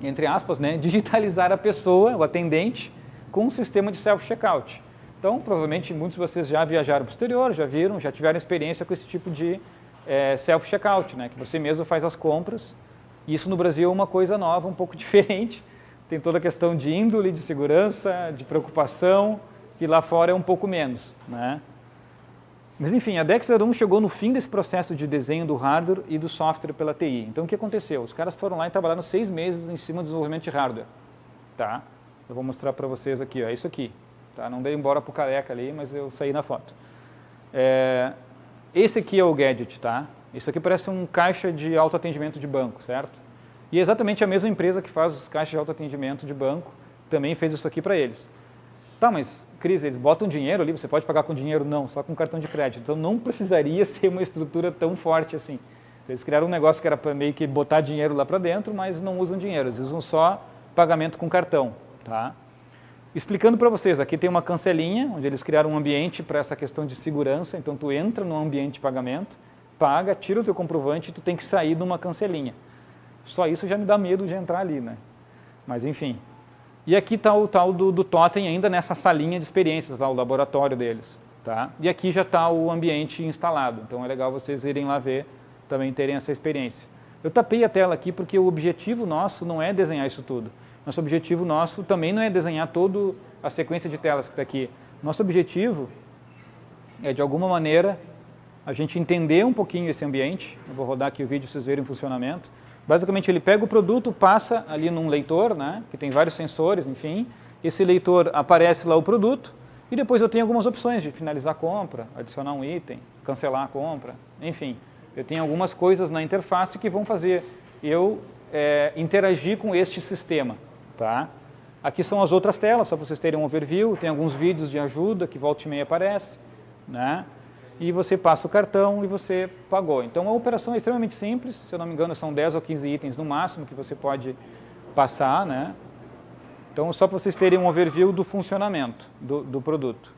Entre aspas, né? Digitalizar a pessoa, o atendente, com um sistema de self-checkout. Então, provavelmente, muitos de vocês já viajaram para o exterior, já viram, já tiveram experiência com esse tipo de self-checkout, né? Que você mesmo faz as compras. Isso no Brasil é uma coisa nova, um pouco diferente. Tem toda a questão de índole, de segurança, de preocupação, que lá fora é um pouco menos, né? Mas enfim, a Dexter 1 chegou no fim desse processo de desenho do hardware e do software pela TI. Então o que aconteceu? Os caras foram lá e trabalharam 6 meses em cima do desenvolvimento de hardware. Tá? Eu vou mostrar para vocês aqui, ó, isso aqui. Tá? Não dei embora pro careca ali, mas eu saí na foto. Esse aqui é o gadget, tá? Isso aqui parece um caixa de autoatendimento de banco, certo? E é exatamente a mesma empresa que faz os caixas de autoatendimento de banco também fez isso aqui para eles. Tá, mas, Cris, eles botam dinheiro ali, você pode pagar com dinheiro? Não, só com cartão de crédito. Então não precisaria ser uma estrutura tão forte assim. Eles criaram um negócio que era para meio que botar dinheiro lá para dentro, mas não usam dinheiro, eles usam só pagamento com cartão. Tá? Explicando para vocês, aqui tem uma cancelinha, onde eles criaram um ambiente para essa questão de segurança. Então tu entra no ambiente de pagamento, paga, tira o teu comprovante e tu tem que sair de uma cancelinha. Só isso já me dá medo de entrar ali, né? Mas enfim. E aqui está o tal do Totem ainda nessa salinha de experiências, lá, o laboratório deles. Tá? E aqui já está o ambiente instalado, então é legal vocês irem lá ver, também terem essa experiência. Eu tapei a tela aqui porque o objetivo nosso não é desenhar isso tudo. Nosso objetivo nosso também não é desenhar toda a sequência de telas que está aqui. Nosso objetivo é, de alguma maneira, a gente entender um pouquinho esse ambiente. Eu vou rodar aqui o vídeo para vocês verem o funcionamento. Basicamente, ele pega o produto, passa ali num leitor, né, que tem vários sensores, enfim, esse leitor aparece lá o produto, e depois eu tenho algumas opções de finalizar a compra, adicionar um item, cancelar a compra, enfim. Eu tenho algumas coisas na interface que vão fazer eu interagir com este sistema. Tá? Aqui são as outras telas, só para vocês terem um overview, tem alguns vídeos de ajuda que volta e meia aparece, né? E você passa o cartão e você pagou. Então a operação é extremamente simples, se eu não me engano são 10 ou 15 itens no máximo que você pode passar, né? Então só para vocês terem um overview do funcionamento do produto.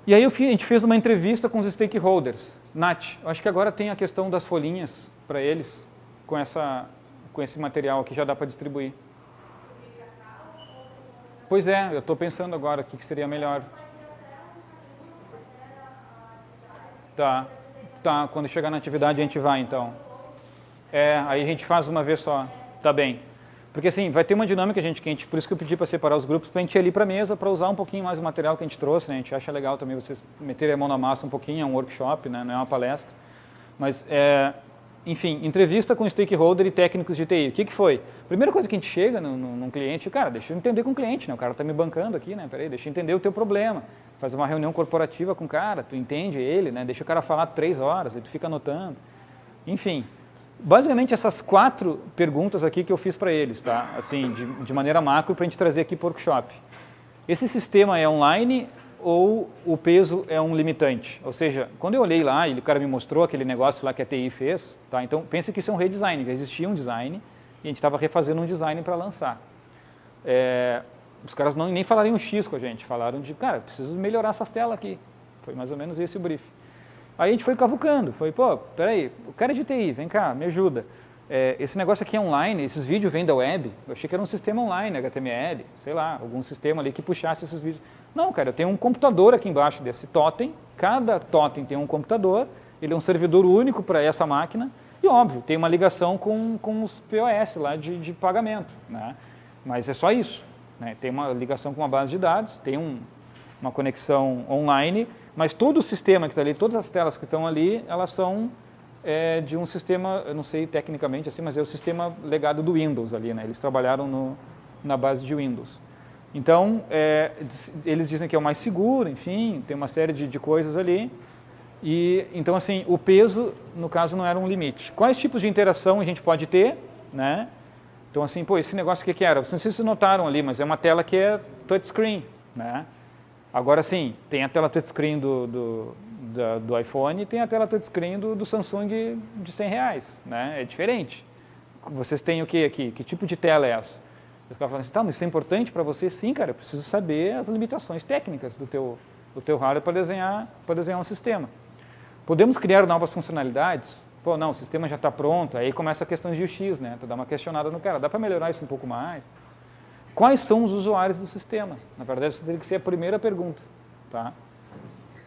E aí a gente fez uma entrevista com os stakeholders. Nath, eu acho que agora tem a questão das folhinhas para eles, com esse material aqui já dá para distribuir. Pois é, eu estou pensando agora o que seria melhor. Tá, quando chegar na atividade a gente vai então. Aí a gente faz uma vez só, tá bem. Porque assim, vai ter uma dinâmica, por isso que eu pedi para separar os grupos, para a gente ir ali para a mesa, para usar um pouquinho mais o material que a gente trouxe, né? A gente acha legal também vocês meterem a mão na massa um pouquinho, é um workshop, né? Não é uma palestra. Mas, enfim, entrevista com stakeholder e técnicos de TI. O que foi? Primeira coisa que a gente chega num cliente, cara, deixa eu entender com o cliente, né? O cara está me bancando aqui, né? Peraí, deixa eu entender o teu problema. Fazer uma reunião corporativa com o cara, tu entende ele, né? Deixa o cara falar 3 horas, aí tu fica anotando. Enfim, basicamente essas 4 perguntas aqui que eu fiz para eles, tá? Assim, de maneira macro, para a gente trazer aqui para o workshop. Esse sistema é online ou o peso é um limitante? Ou seja, quando eu olhei lá e o cara me mostrou aquele negócio lá que a TI fez, tá? Então pensa que isso é um redesign, já existia um design e a gente estava refazendo um design para lançar. Os caras nem falaram um X com a gente, falaram de, cara, preciso melhorar essas telas aqui. Foi mais ou menos esse o brief. Aí a gente foi cavucando, pô, peraí, o cara é de TI, vem cá, me ajuda. Esse negócio aqui é online, esses vídeos vêm da web, eu achei que era um sistema online, HTML, sei lá, algum sistema ali que puxasse esses vídeos. Não, cara, eu tenho um computador aqui embaixo desse totem, cada totem tem um computador, ele é um servidor único para essa máquina, e óbvio, tem uma ligação com os POS lá de pagamento, né? Mas é só isso, né? Tem uma ligação com uma base de dados, tem uma conexão online, mas todo o sistema que está ali, todas as telas que estão ali, elas são de um sistema, eu não sei tecnicamente assim, mas é o sistema legado do Windows ali, né? Eles trabalharam na base de Windows. Então, eles dizem que é o mais seguro, enfim, tem uma série de coisas ali. E, então, assim, o peso, no caso, não era um limite. Quais tipos de interação a gente pode ter, né? Então, assim, pô, esse negócio o que era? Não sei se vocês notaram ali, mas é uma tela que é touchscreen, né? Agora sim, tem a tela touchscreen do iPhone e tem a tela touchscreen do Samsung de R$100, né? É diferente. Vocês têm o que aqui? Que tipo de tela é essa? Os caras falam assim, tá, mas isso é importante para você? Sim, cara, eu preciso saber as limitações técnicas do teu hardware para desenhar um sistema. Podemos criar novas funcionalidades? Pô, não, o sistema já está pronto, aí começa a questão de UX, né? Tu dá uma questionada no cara, dá para melhorar isso um pouco mais? Quais são os usuários do sistema? Na verdade, isso teria que ser a primeira pergunta, tá?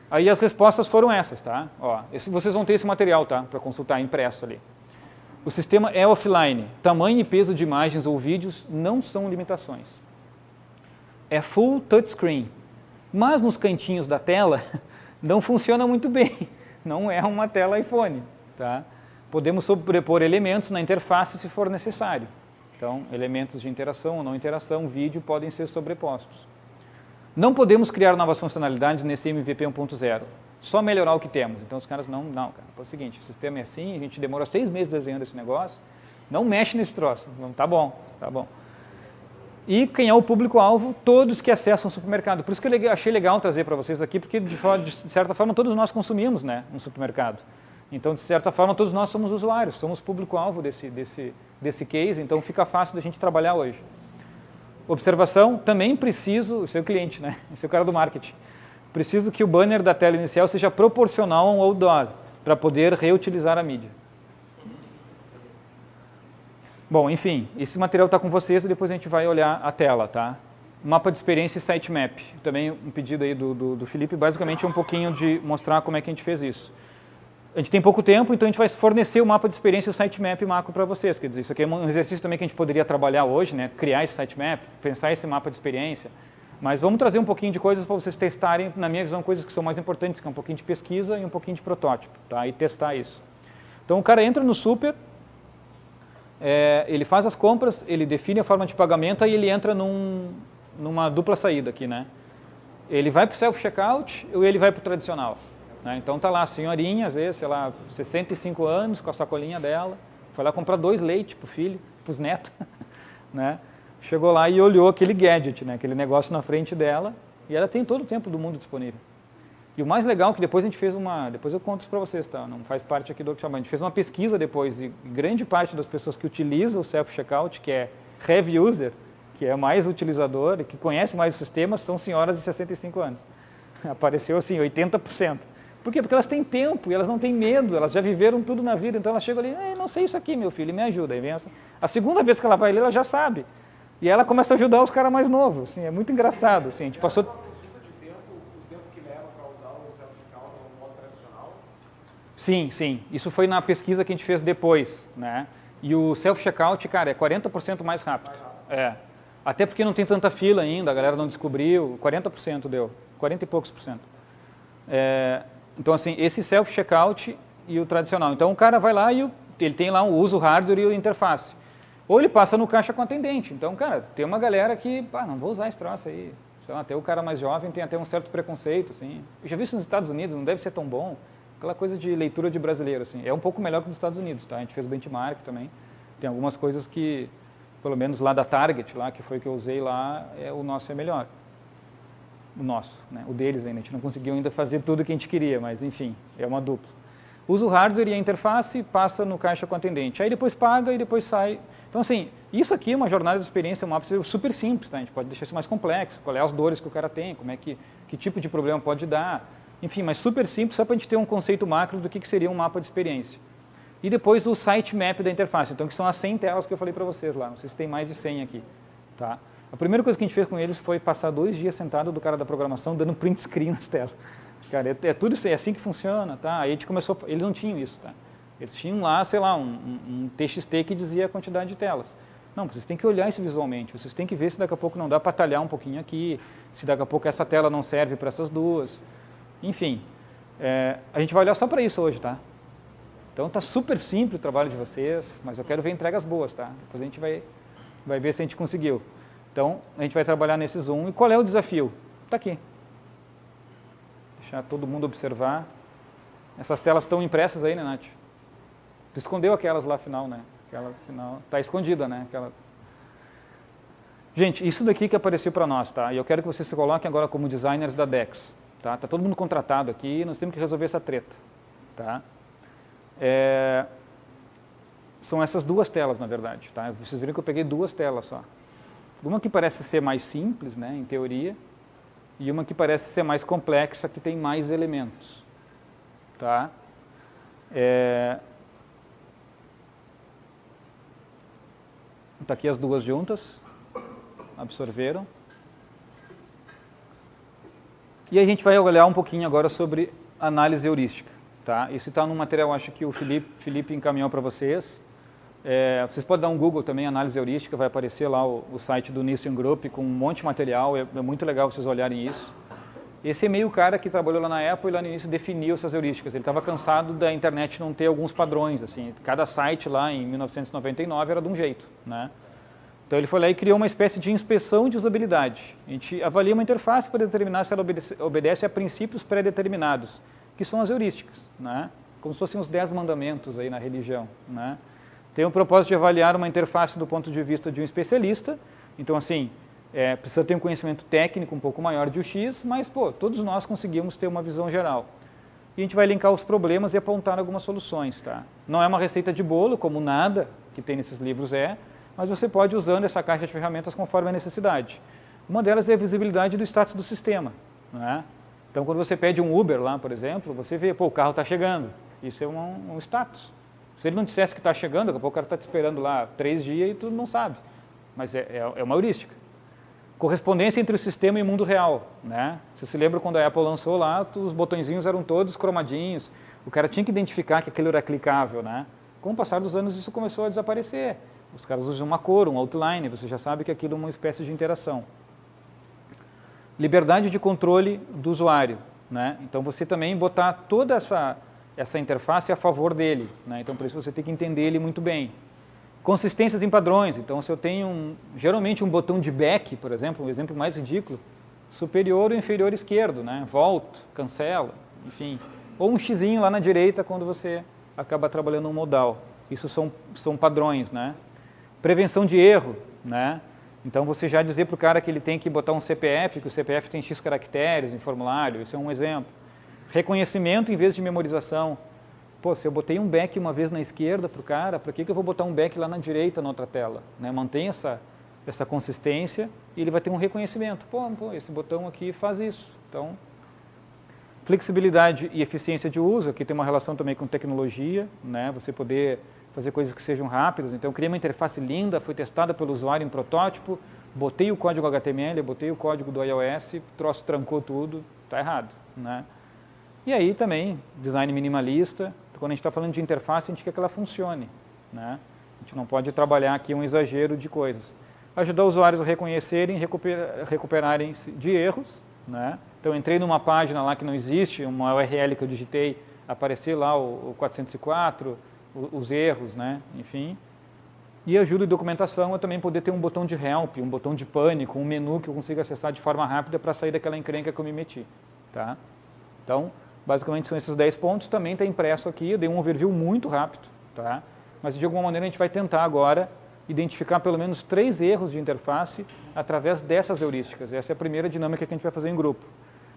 Aí as respostas foram essas, tá? Ó, vocês vão ter esse material, tá? Para consultar impresso ali. O sistema é offline. Tamanho e peso de imagens ou vídeos não são limitações. É full touchscreen. Mas nos cantinhos da tela não funciona muito bem. Não é uma tela iPhone, tá? Podemos sobrepor elementos na interface se for necessário. Então, elementos de interação ou não interação, vídeo, podem ser sobrepostos. Não podemos criar novas funcionalidades nesse MVP 1.0. Só melhorar o que temos. Então, os caras não, cara, é o seguinte, o sistema é assim, a gente demora 6 meses desenhando esse negócio, não mexe nesse troço. Não, tá bom. E quem é o público-alvo? Todos que acessam o supermercado. Por isso que eu achei legal trazer para vocês aqui, porque de certa forma todos nós consumimos, né, um supermercado. Então, de certa forma, todos nós somos usuários, somos público-alvo desse case, então fica fácil da gente trabalhar hoje. Observação, também preciso, esse é o cliente, né? Esse é o cara do marketing. Preciso que o banner da tela inicial seja proporcional a um outdoor, para poder reutilizar a mídia. Bom, enfim, esse material está com vocês e depois a gente vai olhar a tela, tá? Mapa de experiência e sitemap. Também um pedido aí do Felipe, basicamente é um pouquinho de mostrar como é que a gente fez isso. A gente tem pouco tempo, então a gente vai fornecer o mapa de experiência e o sitemap macro para vocês. Quer dizer, isso aqui é um exercício também que a gente poderia trabalhar hoje, né? Criar esse sitemap, pensar esse mapa de experiência. Mas vamos trazer um pouquinho de coisas para vocês testarem, na minha visão, coisas que são mais importantes, que é um pouquinho de pesquisa e um pouquinho de protótipo, tá? E testar isso. Então o cara entra no super, ele faz as compras, ele define a forma de pagamento, aí ele entra numa dupla saída aqui, né? Ele vai para o self-checkout ou ele vai para o tradicional, né? Então tá lá a senhorinha, às vezes, sei lá, 65 anos, com a sacolinha dela, foi lá comprar 2 leites para o filho, para os netos, né? Chegou lá e olhou aquele gadget, né? Aquele negócio na frente dela, e ela tem todo o tempo do mundo disponível. E o mais legal é que depois a gente fez depois eu conto isso para vocês, tá? Não faz parte aqui do workshop, a gente fez uma pesquisa depois e grande parte das pessoas que utilizam o self-checkout, que é heavy user, que é mais utilizador e que conhece mais o sistema, são senhoras de 65 anos. Apareceu assim, 80%. Por quê? Porque elas têm tempo e elas não têm medo, elas já viveram tudo na vida, então elas chegam ali, não sei isso aqui, meu filho, me ajuda. Aí vem a segunda vez que ela vai ler, ela já sabe. E ela começa a ajudar os caras mais novos, assim, é muito engraçado. Assim, a gente passou... Sim, sim. Isso foi na pesquisa que a gente fez depois, né? E o self-checkout, cara, é 40% mais rápido. Até porque não tem tanta fila ainda, a galera não descobriu, 40% deu, 40 e poucos por cento. Então, assim, esse self-checkout e o tradicional. Então, o cara vai lá e ele tem lá usa o hardware e a interface. Ou ele passa no caixa com atendente. Então, cara, tem uma galera que, não vou usar esse troço aí. Sei lá, até o cara mais jovem tem até um certo preconceito, assim. Eu já vi isso nos Estados Unidos, não deve ser tão bom. Aquela coisa de leitura de brasileiro, assim. É um pouco melhor que nos Estados Unidos, tá? A gente fez benchmark também. Tem algumas coisas que, pelo menos lá da Target, lá, que foi que eu usei lá, o nosso é melhor. O nosso, né? O deles ainda. A gente não conseguiu ainda fazer tudo que a gente queria, mas enfim, é uma dupla. Usa o hardware e a interface, passa no caixa com o atendente. Aí depois paga e depois sai. Então, assim, isso aqui é uma jornada de experiência, um mapa super simples, tá? A gente pode deixar isso mais complexo, qual é as dores que o cara tem, que tipo de problema pode dar. Enfim, mas super simples, só para a gente ter um conceito macro do que seria um mapa de experiência. E depois o sitemap da interface, então que são as 100 telas que eu falei para vocês lá, não sei se tem mais de 100 aqui. Tá? A primeira coisa que a gente fez com eles foi passar 2 dias sentado do cara da programação, dando print screen nas telas. Cara, tudo isso, é assim que funciona, tá? Aí a gente começou, eles não tinham isso, tá? Eles tinham lá, sei lá, um TXT que dizia a quantidade de telas. Não, vocês têm que olhar isso visualmente, vocês têm que ver se daqui a pouco não dá para talhar um pouquinho aqui, se daqui a pouco essa tela não serve para essas duas. Enfim, a gente vai olhar só para isso hoje, tá? Então está super simples o trabalho de vocês, mas eu quero ver entregas boas, tá? Depois a gente vai ver se a gente conseguiu. Então, a gente vai trabalhar nesse Zoom. E qual é o desafio? Está aqui. Deixar todo mundo observar. Essas telas estão impressas aí, né, Nath? Tu escondeu aquelas lá final, né? Aquelas final. Está escondida, né? Aquelas. Gente, isso daqui que apareceu para nós, tá? E eu quero que vocês se coloquem agora como designers da DEX. Tá todo mundo contratado aqui, nós temos que resolver essa treta. Tá? São essas 2 telas, na verdade. Tá? Vocês viram que eu peguei 2 telas só. Uma que parece ser mais simples, né, em teoria, e uma que parece ser mais complexa, que tem mais elementos. Tá? Tá aqui as 2 juntas, absorveram. E a gente vai olhar um pouquinho agora sobre análise heurística. Tá? Isso está no material, acho que o Felipe encaminhou para vocês. Vocês podem dar um Google também, análise heurística, vai aparecer lá o site do Nielsen Group com um monte de material, é muito legal vocês olharem isso. Esse é meio cara que trabalhou lá na Apple e lá no início definiu essas heurísticas. Ele estava cansado da internet não ter alguns padrões. Assim, cada site lá em 1999 era de um jeito. Né? Então ele foi lá e criou uma espécie de inspeção de usabilidade. A gente avalia uma interface para determinar se ela obedece a princípios pré-determinados, que são as heurísticas, né? Como se fossem os 10 mandamentos aí na religião. Né? Tem o propósito de avaliar uma interface do ponto de vista de um especialista. Então, assim, precisa ter um conhecimento técnico um pouco maior de UX, mas, todos nós conseguimos ter uma visão geral. E a gente vai linkar os problemas e apontar algumas soluções. Tá? Não é uma receita de bolo, como nada que tem nesses livros mas você pode ir usando essa caixa de ferramentas conforme a necessidade. Uma delas é a visibilidade do status do sistema. Né? Então, quando você pede um Uber lá, por exemplo, você vê, o carro está chegando. Isso é um status. Se ele não dissesse que está chegando, daqui a pouco o cara está te esperando lá 3 dias e tu não sabe. Mas é uma heurística. Correspondência entre o sistema e o mundo real. Né? Você se lembra quando a Apple lançou lá, os botõezinhos eram todos cromadinhos. O cara tinha que identificar que aquilo era clicável. Né? Com o passar dos anos, isso começou a desaparecer. Os caras usam uma cor, um outline, você já sabe que aquilo é uma espécie de interação. Liberdade de controle do usuário. Né? Então, você também botar toda essa interface a favor dele. Né? Então, por isso você tem que entender ele muito bem. Consistências em padrões. Então, se eu tenho geralmente um botão de back, por exemplo, um exemplo mais ridículo, superior ou inferior esquerdo, né? Volto, cancela, enfim. Ou um xizinho lá na direita quando você acaba trabalhando um modal. Isso são padrões, né? Prevenção de erro, né? Então, você já dizer para o cara que ele tem que botar um CPF, que o CPF tem X caracteres em formulário, isso é um exemplo. Reconhecimento em vez de memorização. Pô, se eu botei um back uma vez na esquerda para o cara, para que eu vou botar um back lá na direita na outra tela? Né? Mantém essa consistência e ele vai ter um reconhecimento. Pô, esse botão aqui faz isso. Então, flexibilidade e eficiência de uso, aqui tem uma relação também com tecnologia, né? Você poder fazer coisas que sejam rápidas. Então, eu criei uma interface linda, foi testada pelo usuário em protótipo, botei o código HTML, botei o código do iOS, o troço trancou tudo, está errado. Né? E aí também, design minimalista, quando a gente está falando de interface, a gente quer que ela funcione. Né? A gente não pode trabalhar aqui um exagero de coisas. Ajudar os usuários a reconhecerem, recuperarem de erros. Né? Então, eu entrei numa página lá que não existe, uma URL que eu digitei, apareceu lá o 404, os erros, né? Enfim. E ajuda em documentação a também poder ter um botão de help, um botão de pânico, um menu que eu consiga acessar de forma rápida para sair daquela encrenca que eu me meti. Tá? Então, basicamente são esses 10 pontos, também está impresso aqui, eu dei um overview muito rápido, tá? Mas de alguma maneira a gente vai tentar agora identificar pelo menos 3 erros de interface através dessas heurísticas. Essa é a primeira dinâmica que a gente vai fazer em grupo.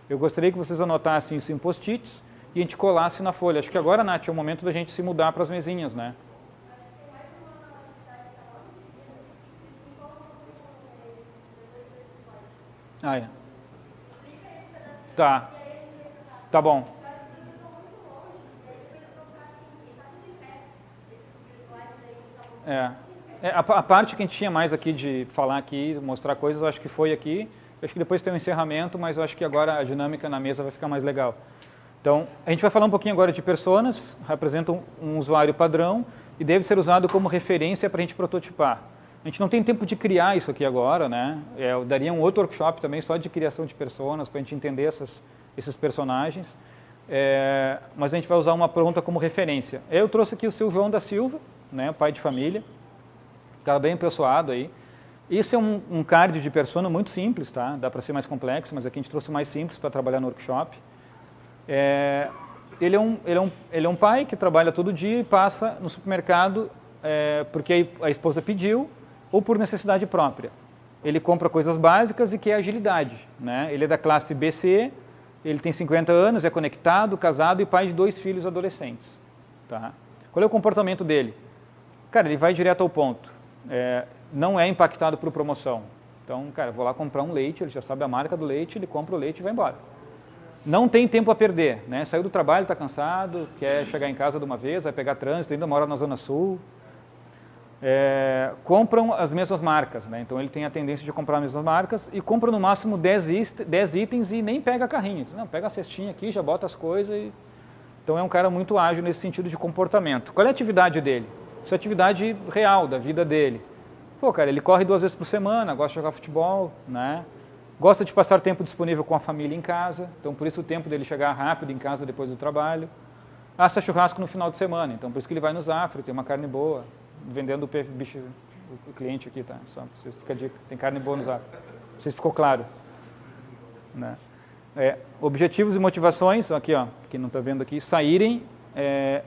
Eu gostaria que vocês anotassem isso em post-its e a gente colasse na folha. Acho que agora, Nath, é o momento da gente se mudar para as mesinhas, né? Ah, é. Tá. Tá bom. A parte que a gente tinha mais aqui de falar aqui, mostrar coisas, eu acho que foi aqui. Eu acho que depois tem um encerramento, mas eu acho que agora a dinâmica na mesa vai ficar mais legal. Então, a gente vai falar um pouquinho agora de personas, representam um usuário padrão e deve ser usado como referência para a gente prototipar. A gente não tem tempo de criar isso aqui agora, né? Eu daria um outro workshop também só de criação de personas, para a gente entender esses personagens. Mas a gente vai usar uma pronta como referência. Eu trouxe aqui o seu João da Silva, né, pai de família, cara bem apessoado aí. Isso é um card de persona muito simples, tá? Dá para ser mais complexo, mas aqui a gente trouxe o mais simples para trabalhar no workshop. Ele é um pai que trabalha todo dia e passa no supermercado porque a esposa pediu ou por necessidade própria. Ele compra coisas básicas e quer agilidade, né? Ele é da classe BC, ele tem 50 anos, é conectado, casado e pai de 2 filhos adolescentes. Tá? Qual é o comportamento dele? Cara, ele vai direto ao ponto. Não é impactado por promoção. Então, cara, vou lá comprar um leite, ele já sabe a marca do leite, ele compra o leite e vai embora. Não tem tempo a perder, né? Saiu do trabalho, está cansado, quer chegar em casa de uma vez, vai pegar trânsito, ainda mora na Zona Sul. Compram as mesmas marcas, né? Então ele tem a tendência de comprar as mesmas marcas e compra no máximo 10 itens e nem pega carrinho. Não, pega a cestinha aqui, já bota as coisas. Então é um cara muito ágil nesse sentido de comportamento. Qual é a atividade dele? Isso é a atividade real da vida dele. Pô, cara, ele corre 2 vezes por semana, gosta de jogar futebol, né? Gosta de passar tempo disponível com a família em casa, então por isso o tempo dele chegar rápido em casa depois do trabalho. Assa churrasco no final de semana, então por isso que ele vai no Zafra, tem uma carne boa, vendendo o cliente aqui, tá? Só pra vocês ficar a dica, tem carne boa no Zafra. Não sei se ficou claro. Né? Objetivos e motivações, aqui ó, quem não está vendo aqui, sair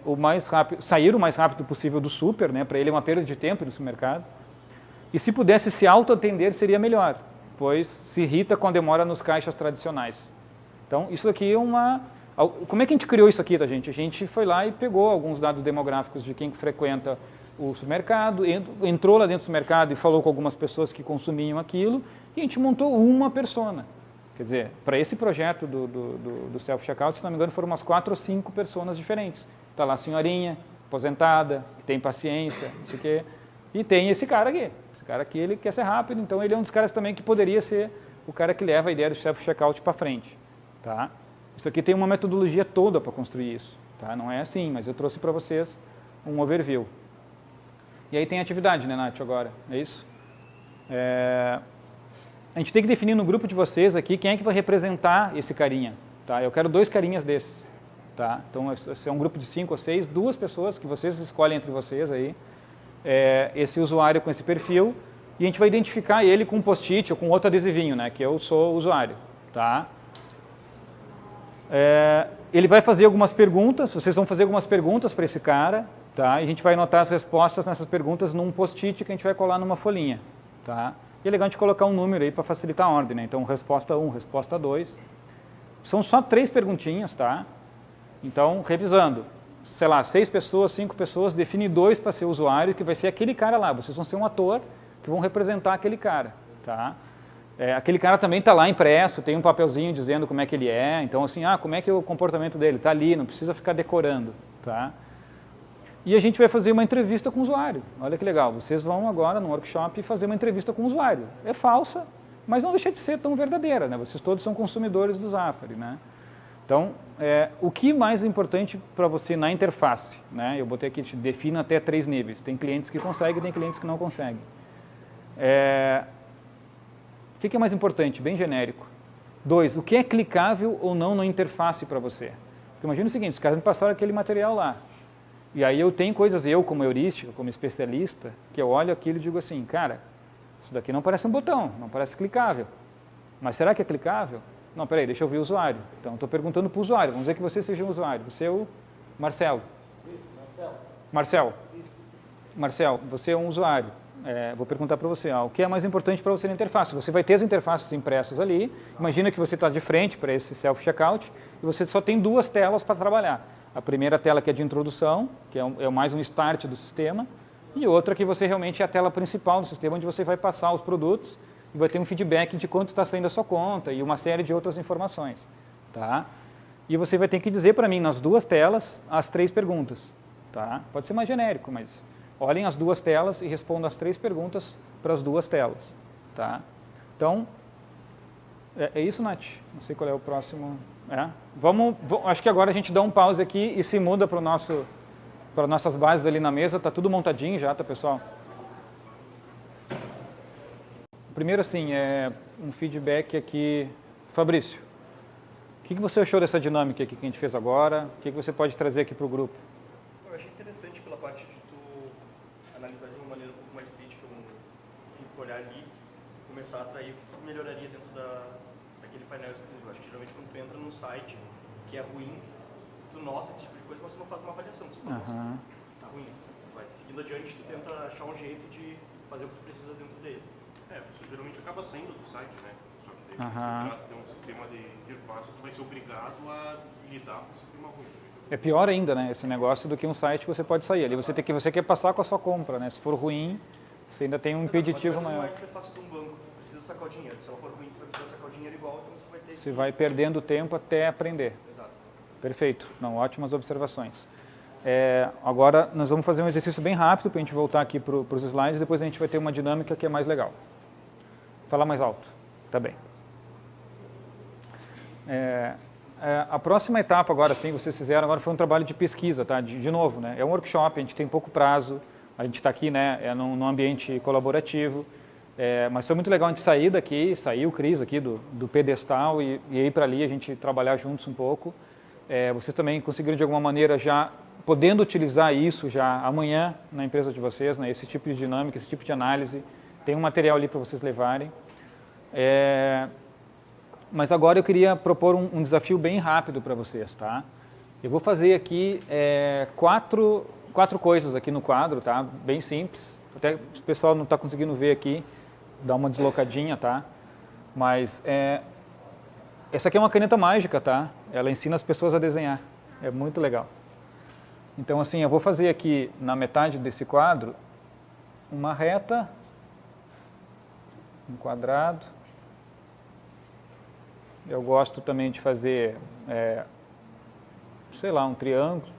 o mais rápido possível do super, né? Para ele é uma perda de tempo no supermercado. E se pudesse se auto-atender seria melhor, pois se irrita com a demora nos caixas tradicionais. Então, isso aqui é Como é que a gente criou isso aqui, tá, gente? A gente foi lá e pegou alguns dados demográficos de quem frequenta o supermercado, entrou lá dentro do supermercado e falou com algumas pessoas que consumiam aquilo, e a gente montou uma persona. Quer dizer, para esse projeto do self-checkout, se não me engano, foram umas 4 ou 5 pessoas diferentes. Está lá a senhorinha, aposentada, que tem paciência, não sei o quê, e tem esse cara aqui. Esse cara aqui, ele quer ser rápido, então ele é um dos caras também que poderia ser o cara que leva a ideia do self-checkout para frente. Tá? Isso aqui tem uma metodologia toda para construir isso. Tá? Não é assim, mas eu trouxe para vocês um overview. E aí tem atividade, né, Nath, agora? É isso? A gente tem que definir no grupo de vocês aqui quem é que vai representar esse carinha. Tá? Eu quero 2 carinhas desses. Tá? Então, esse é um grupo de 5 ou 6, 2 pessoas que vocês escolhem entre vocês aí. esse usuário com esse perfil e a gente vai identificar ele com um post-it ou com outro adesivinho, né, que eu sou o usuário. Tá? Ele vai fazer algumas perguntas, vocês vão fazer algumas perguntas para esse cara, tá? E a gente vai anotar as respostas nessas perguntas num post-it que a gente vai colar numa folhinha. Tá? E é legal a gente colocar um número aí para facilitar a ordem, né? Então, resposta 1, resposta 2. São só 3 perguntinhas, tá? Então, revisando, sei lá, 6 pessoas, 5 pessoas, define 2 para ser usuário, que vai ser aquele cara lá. Vocês vão ser um ator que vão representar aquele cara, tá? Aquele cara também está lá impresso, tem um papelzinho dizendo como é que ele é. Então, assim, como é que é o comportamento dele? Está ali, não precisa ficar decorando, tá? E a gente vai fazer uma entrevista com o usuário. Olha que legal, vocês vão agora no workshop fazer uma entrevista com o usuário. É falsa, mas não deixa de ser tão verdadeira, né? Vocês todos são consumidores do Zafari, né? Então, o que mais é importante para você na interface? Né? Eu botei aqui, defina até 3 níveis. Tem clientes que conseguem, tem clientes que não conseguem. O que é mais importante? Bem genérico. 2, o que é clicável ou não na interface para você? Porque imagina o seguinte, os caras me passaram aquele material lá. E aí eu tenho coisas, eu como heurística, como especialista, que eu olho aquilo e digo assim, cara, isso daqui não parece um botão, não parece clicável. Mas será que é clicável? Não, peraí, deixa eu ver o usuário. Então, estou perguntando para o usuário. Vamos dizer que você seja um usuário. Você é o Marcelo. Marcelo, você é um usuário. Vou perguntar para você, o que é mais importante para você na interface? Você vai ter as interfaces impressas ali. Imagina que você está de frente para esse self-checkout e você só tem 2 telas para trabalhar. A primeira tela que é de introdução, que é mais um start do sistema, e outra que você realmente é a tela principal do sistema, onde você vai passar os produtos e vai ter um feedback de quanto está saindo a sua conta e uma série de outras informações. Tá? E você vai ter que dizer para mim, nas 2 telas, as 3 perguntas. Tá? Pode ser mais genérico, mas olhem as 2 telas e respondam as 3 perguntas para as 2 telas. Tá? Então, é isso, Nath? Não sei qual é o próximo. Acho que agora a gente dá um pause aqui e se muda para nossas bases ali na mesa. Está tudo montadinho já, tá, pessoal? Primeiro, assim, um feedback aqui. Fabrício, o que você achou dessa dinâmica aqui que a gente fez agora? O que você pode trazer aqui para o grupo? Eu achei interessante pela parte de tu analisar de uma maneira um pouco mais crítica, olhar ali e começar a atrair o que tu melhoraria dentro daquele painel exclusivo. Eu acho que geralmente quando tu entra num site que é ruim, tu nota esse tipo de coisa, mas tu não faz uma avaliação. Tu fala, nossa, tá ruim. Vai seguindo adiante, tu tenta achar um jeito de fazer o que tu precisa dentro dele. Isso geralmente acaba saindo do site, né? Só que daí você trata de um sistema de interface, tu vai ser obrigado a lidar com o sistema ruim. É pior ainda, né, esse negócio do que um site que você pode sair. Ali você quer passar com a sua compra, né? Se for ruim, você ainda tem um impeditivo maior. Mas a interface de um banco, tu precisa sacar o dinheiro. Se ela for ruim, tu vai precisar sacar o dinheiro igual, então você vai ter Você vai perdendo tempo até aprender. Exato. Perfeito. Não, ótimas observações. Agora nós vamos fazer um exercício bem rápido para a gente voltar aqui para os slides, depois a gente vai ter uma dinâmica que é mais legal. Falar mais alto. Tá bem. A próxima etapa agora, sim, vocês fizeram agora foi um trabalho de pesquisa, tá? De novo, né? É um workshop, a gente tem pouco prazo, a gente está aqui, né? Num ambiente colaborativo, mas foi muito legal a gente sair daqui, sair o Cris aqui do pedestal e ir para ali, a gente trabalhar juntos um pouco. Vocês também conseguiram de alguma maneira já, podendo utilizar isso já amanhã na empresa de vocês, né? Esse tipo de dinâmica, esse tipo de análise, tem um material ali para vocês levarem. Mas agora eu queria propor um desafio bem rápido para vocês, tá? Eu vou fazer aqui 4 coisas aqui no quadro, tá? Bem simples. Até o pessoal não está conseguindo ver aqui, dá uma deslocadinha, tá? Mas essa aqui é uma caneta mágica, tá? Ela ensina as pessoas a desenhar. É muito legal. Então, assim, eu vou fazer aqui na metade desse quadro uma reta, um quadrado. Eu gosto também de fazer, sei lá, um triângulo.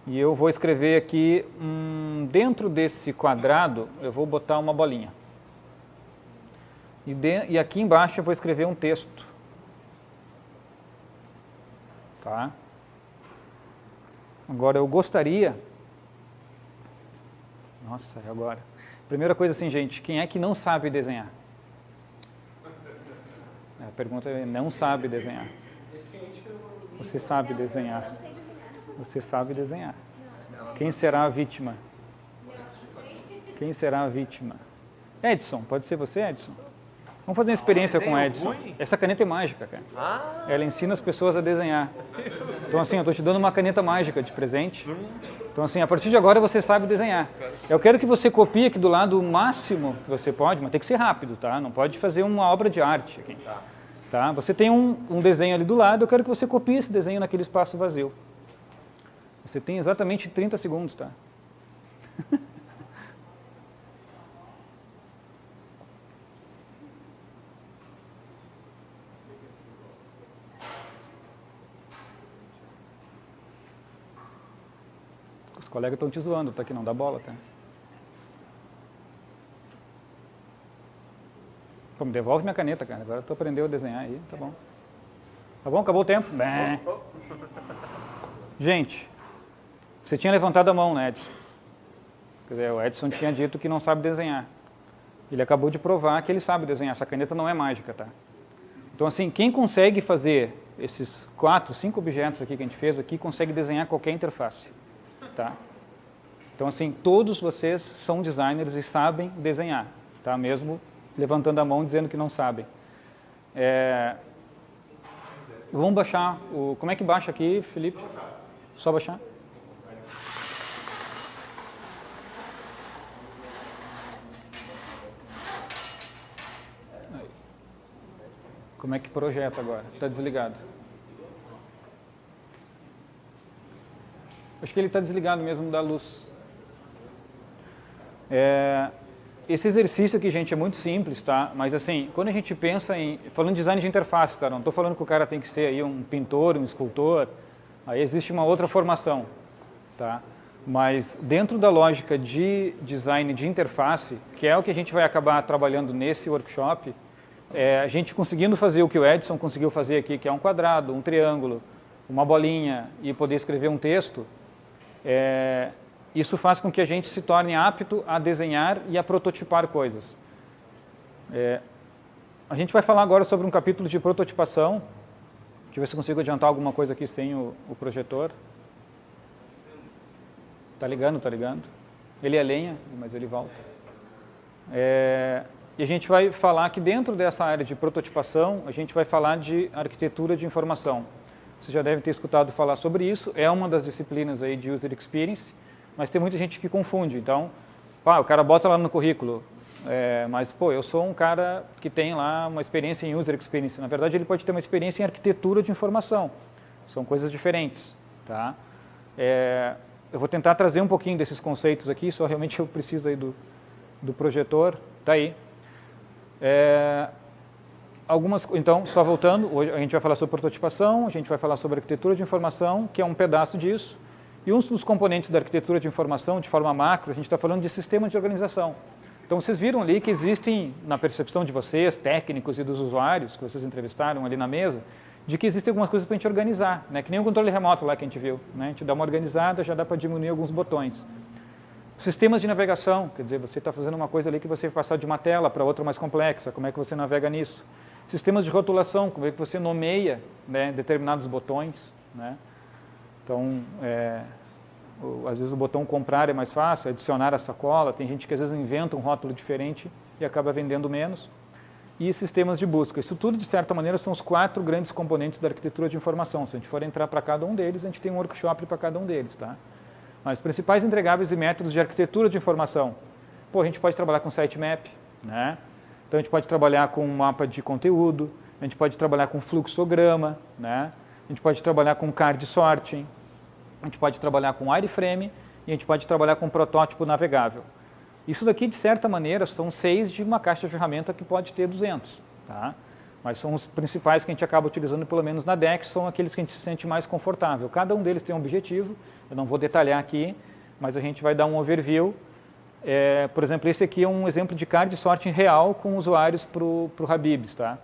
E eu vou escrever aqui, dentro desse quadrado, eu vou botar uma bolinha. E aqui embaixo eu vou escrever um texto. Tá? Agora eu gostaria... Nossa, e agora? Primeira coisa assim, gente, quem é que não sabe desenhar? A pergunta é, não sabe desenhar. Você sabe desenhar. Você sabe desenhar. Quem será a vítima? Quem será a vítima? Edson, pode ser você, Edson? Vamos fazer uma experiência com o Edson. Essa caneta é mágica, cara. Ela ensina as pessoas a desenhar. Então, assim, eu estou te dando uma caneta mágica de presente. Então, assim, a partir de agora você sabe desenhar. Eu quero que você copie aqui do lado o máximo que você pode, mas tem que ser rápido, tá? Não pode fazer uma obra de arte aqui. Tá? Você tem um desenho ali do lado, eu quero que você copie esse desenho naquele espaço vazio. Você tem exatamente 30 segundos, tá? Os colegas estão te zoando, tá? Que não dá bola, tá? Pô, me devolve minha caneta, cara. Agora tu aprendeu a desenhar aí, tá bom. Tá bom? Acabou o tempo? Bem. Gente, você tinha levantado a mão, né, Edson? Quer dizer, o Edson tinha dito que não sabe desenhar. Ele acabou de provar que ele sabe desenhar. Essa caneta não é mágica, tá? Então, assim, quem consegue fazer esses 4, 5 objetos aqui que a gente fez aqui, consegue desenhar qualquer interface, tá? Então, assim, todos vocês são designers e sabem desenhar, tá? Mesmo levantando a mão dizendo que não sabem. Vamos baixar o... Como é que baixa aqui, Felipe? Só baixar? Como é que projeta agora? Está desligado. Acho que ele está desligado mesmo da luz. Esse exercício aqui, gente, é muito simples, tá? Mas assim, quando a gente pensa em... Falando de design de interface, tá? Não estou falando que o cara tem que ser aí um pintor, um escultor. Aí existe uma outra formação, tá? Mas dentro da lógica de design de interface, que é o que a gente vai acabar trabalhando nesse workshop, a gente conseguindo fazer o que o Edson conseguiu fazer aqui, que é um quadrado, um triângulo, uma bolinha e poder escrever um texto, isso faz com que a gente se torne apto a desenhar e a prototipar coisas. A gente vai falar agora sobre um capítulo de prototipação. Deixa eu ver se eu consigo adiantar alguma coisa aqui sem o projetor. Tá ligando, tá ligando. Ele é lenha, mas ele volta. E a gente vai falar que dentro dessa área de prototipação, a gente vai falar de arquitetura de informação. Você já deve ter escutado falar sobre isso. É uma das disciplinas aí de User Experience, mas tem muita gente que confunde. Então, o cara bota lá no currículo, mas, pô, eu sou um cara que tem lá uma experiência em User Experience. Na verdade, ele pode ter uma experiência em arquitetura de informação. São coisas diferentes, tá? Eu vou tentar trazer um pouquinho desses conceitos aqui, só realmente eu preciso aí do projetor. Tá aí. Então, só voltando, hoje a gente vai falar sobre prototipação, a gente vai falar sobre arquitetura de informação, que é um pedaço disso. E um dos componentes da arquitetura de informação, de forma macro, a gente está falando de sistema de organização. Então, vocês viram ali que existem, na percepção de vocês, técnicos e dos usuários, que vocês entrevistaram ali na mesa, de que existem algumas coisas para a gente organizar, né? Que nem o controle remoto lá que a gente viu, né? A gente dá uma organizada, já dá para diminuir alguns botões. Sistemas de navegação, quer dizer, você está fazendo uma coisa ali que você vai passar de uma tela para outra mais complexa, como é que você navega nisso? Sistemas de rotulação, como é que você nomeia, né, determinados botões, né? Então, às vezes o botão comprar é mais fácil, adicionar a sacola, tem gente que às vezes inventa um rótulo diferente e acaba vendendo menos. E sistemas de busca. Isso tudo, de certa maneira, são os 4 grandes componentes da arquitetura de informação. Se a gente for entrar para cada um deles, a gente tem um workshop para cada um deles, tá? Mas principais entregáveis e métodos de arquitetura de informação. Pô, a gente pode trabalhar com sitemap, né? Então a gente pode trabalhar com um mapa de conteúdo, a gente pode trabalhar com fluxograma, né? A gente pode trabalhar com card sorting, a gente pode trabalhar com wireframe e a gente pode trabalhar com protótipo navegável. Isso daqui, de certa maneira, são 6 de uma caixa de ferramenta que pode ter 200, tá? Mas são os principais que a gente acaba utilizando, pelo menos na DEX, são aqueles que a gente se sente mais confortável. Cada um deles tem um objetivo, eu não vou detalhar aqui, mas a gente vai dar um overview. Por exemplo, esse aqui é um exemplo de card sorting real com usuários para o Habib's, tá?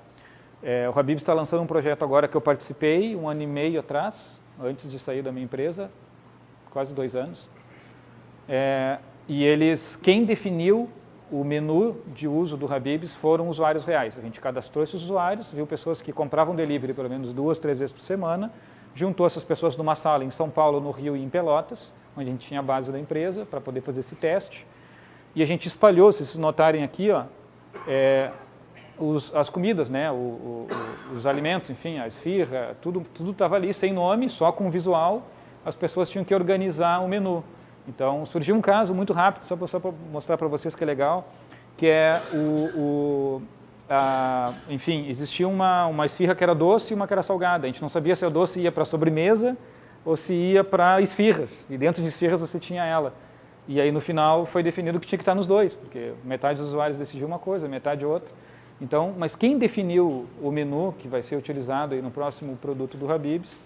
O Habib's está lançando um projeto agora que eu participei, 1 ano e meio atrás, antes de sair da minha empresa, quase 2 anos. E quem definiu o menu de uso do Habib's foram usuários reais. A gente cadastrou esses usuários, viu pessoas que compravam delivery pelo menos 2, 3 vezes por semana, juntou essas pessoas numa sala em São Paulo, no Rio e em Pelotas, onde a gente tinha a base da empresa para poder fazer esse teste. E a gente espalhou, se vocês notarem aqui, ó, as comidas, né, os alimentos, enfim, a esfirra, tudo estava ali sem nome, só com visual. As pessoas tinham que organizar o menu. Então, surgiu um caso muito rápido, só para mostrar para vocês que é legal, que é enfim, existia uma esfirra que era doce e uma que era salgada. A gente não sabia se a doce ia para a sobremesa ou se ia para esfirras. E dentro de esfirras você tinha ela. E aí, no final, foi definido que tinha que estar nos dois, porque metade dos usuários decidiu uma coisa, metade outra. Então, mas quem definiu o menu que vai ser utilizado aí no próximo produto do Habib's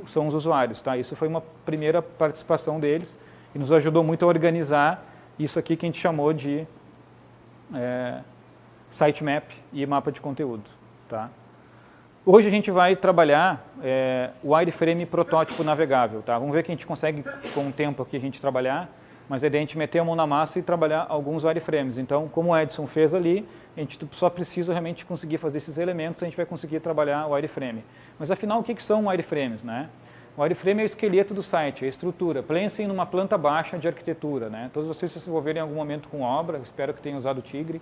são os usuários, tá? Isso foi uma primeira participação deles e nos ajudou muito a organizar isso aqui que a gente chamou de sitemap e mapa de conteúdo, tá? Hoje a gente vai trabalhar o wireframe protótipo navegável, tá? Vamos ver que a gente consegue, com o tempo aqui, a gente trabalhar, mas a ideia é a gente meter a mão na massa e trabalhar alguns wireframes. Então, como o Edson fez ali, a gente só precisa realmente conseguir fazer esses elementos, a gente vai conseguir trabalhar o wireframe. Mas afinal, o que são wireframes, né? O wireframe é o esqueleto do site, é a estrutura. Pensem numa planta baixa de arquitetura, né? Todos vocês se envolverem em algum momento com obra, espero que tenham usado o Tigre,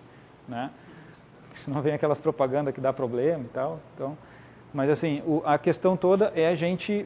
né? Senão vem aquelas propagandas que dá problema e tal. Então, mas assim, a questão toda é a gente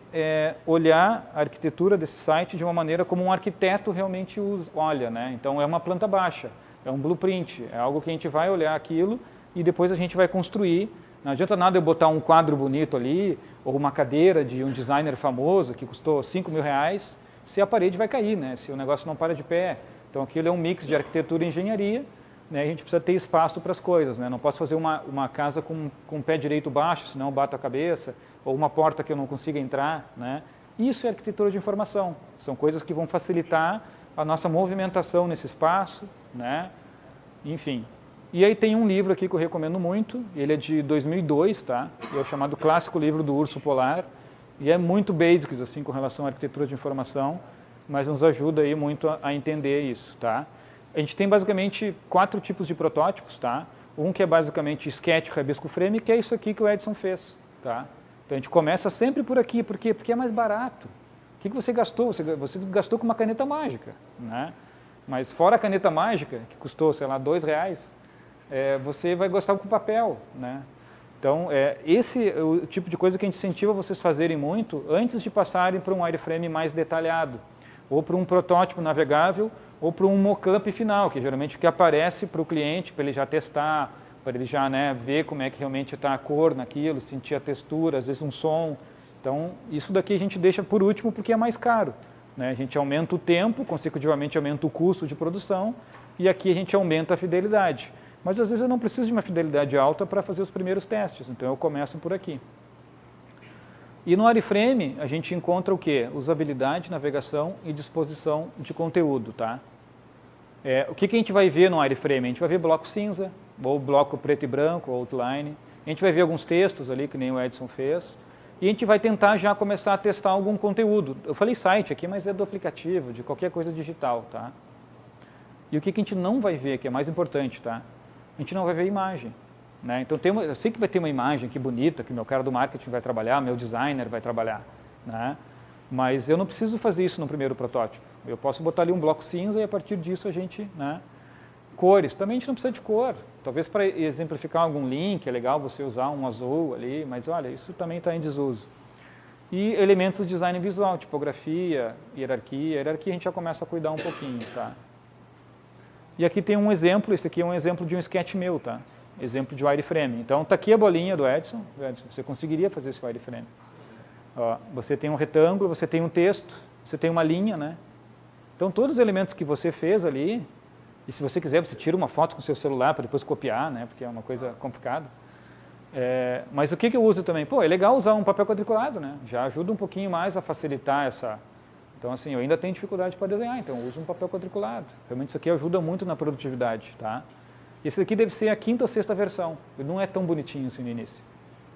olhar a arquitetura desse site de uma maneira como um arquiteto realmente olha, né? Então é uma planta baixa, é um blueprint, é algo que a gente vai olhar aquilo e depois a gente vai construir. Não adianta nada eu botar um quadro bonito ali, ou uma cadeira de um designer famoso que custou R$5.000, se a parede vai cair, né? Se o negócio não para de pé. Então aquilo é um mix de arquitetura e engenharia, né? A gente precisa ter espaço para as coisas, né? Não posso fazer uma casa com o pé direito baixo, senão eu bato a cabeça, ou uma porta que eu não consiga entrar, né? Isso é arquitetura de informação. São coisas que vão facilitar a nossa movimentação nesse espaço, né? Enfim. E aí tem um livro aqui que eu recomendo muito, ele é de 2002, tá? É o chamado Clássico Livro do Urso Polar, e é muito basics, assim, com relação à arquitetura de informação, mas nos ajuda aí muito a entender isso, tá? A gente tem basicamente 4 tipos de protótipos, tá? Um que é basicamente sketch, rabisco, frame, que é isso aqui que o Edson fez, tá? Então a gente começa sempre por aqui, por quê? Porque é mais barato. O que você gastou? Você gastou com uma caneta mágica, né? Mas fora a caneta mágica, que custou, sei lá, R$2, você vai gostar com papel, né? Então, esse é o tipo de coisa que a gente incentiva vocês fazerem muito antes de passarem para um wireframe mais detalhado, ou para um protótipo navegável, ou para um mock-up final, que geralmente o que aparece para o cliente, para ele já testar, para ele já, né, ver como é que realmente está a cor naquilo, sentir a textura, às vezes um som. Então, isso daqui a gente deixa por último porque é mais caro, né? A gente aumenta o tempo, consecutivamente aumenta o custo de produção, e aqui a gente aumenta a fidelidade. Mas às vezes eu não preciso de uma fidelidade alta para fazer os primeiros testes, então eu começo por aqui. E no wireframe a gente encontra o quê? Usabilidade, navegação e disposição de conteúdo, tá? O que a gente vai ver no wireframe? A gente vai ver bloco cinza, ou bloco preto e branco, ou outline. A gente vai ver alguns textos ali, que nem o Edson fez. E a gente vai tentar já começar a testar algum conteúdo. Eu falei site aqui, mas é do aplicativo, de qualquer coisa digital, tá? E o que a gente não vai ver, que é mais importante, tá? A gente não vai ver imagem, né? Então eu sei que vai ter uma imagem aqui bonita, que meu cara do marketing vai trabalhar, meu designer vai trabalhar, né? Mas eu não preciso fazer isso no primeiro protótipo. Eu posso botar ali um bloco cinza e a partir disso a gente, né? Cores, também a gente não precisa de cor. Talvez para exemplificar algum link é legal você usar um azul ali, mas olha, isso também está em desuso. E elementos de design visual, tipografia, hierarquia. Hierarquia a gente já começa a cuidar um pouquinho, tá? E aqui tem um exemplo, esse aqui é um exemplo de um sketch meu, tá? Exemplo de wireframe. Então, está aqui a bolinha do Edson. Edson, você conseguiria fazer esse wireframe. Ó, você tem um retângulo, você tem um texto, você tem uma linha, né? Então, todos os elementos que você fez ali, e se você quiser, você tira uma foto com o seu celular para depois copiar, né? Porque é uma coisa complicada. Mas o que eu uso também? Pô, é legal usar um papel quadriculado, né? Já ajuda um pouquinho mais a facilitar essa... Então, assim, eu ainda tenho dificuldade para desenhar, então eu uso um papel quadriculado. Realmente isso aqui ajuda muito na produtividade, tá? Esse daqui deve ser a 5ª ou 6ª versão. Ele não é tão bonitinho assim no início.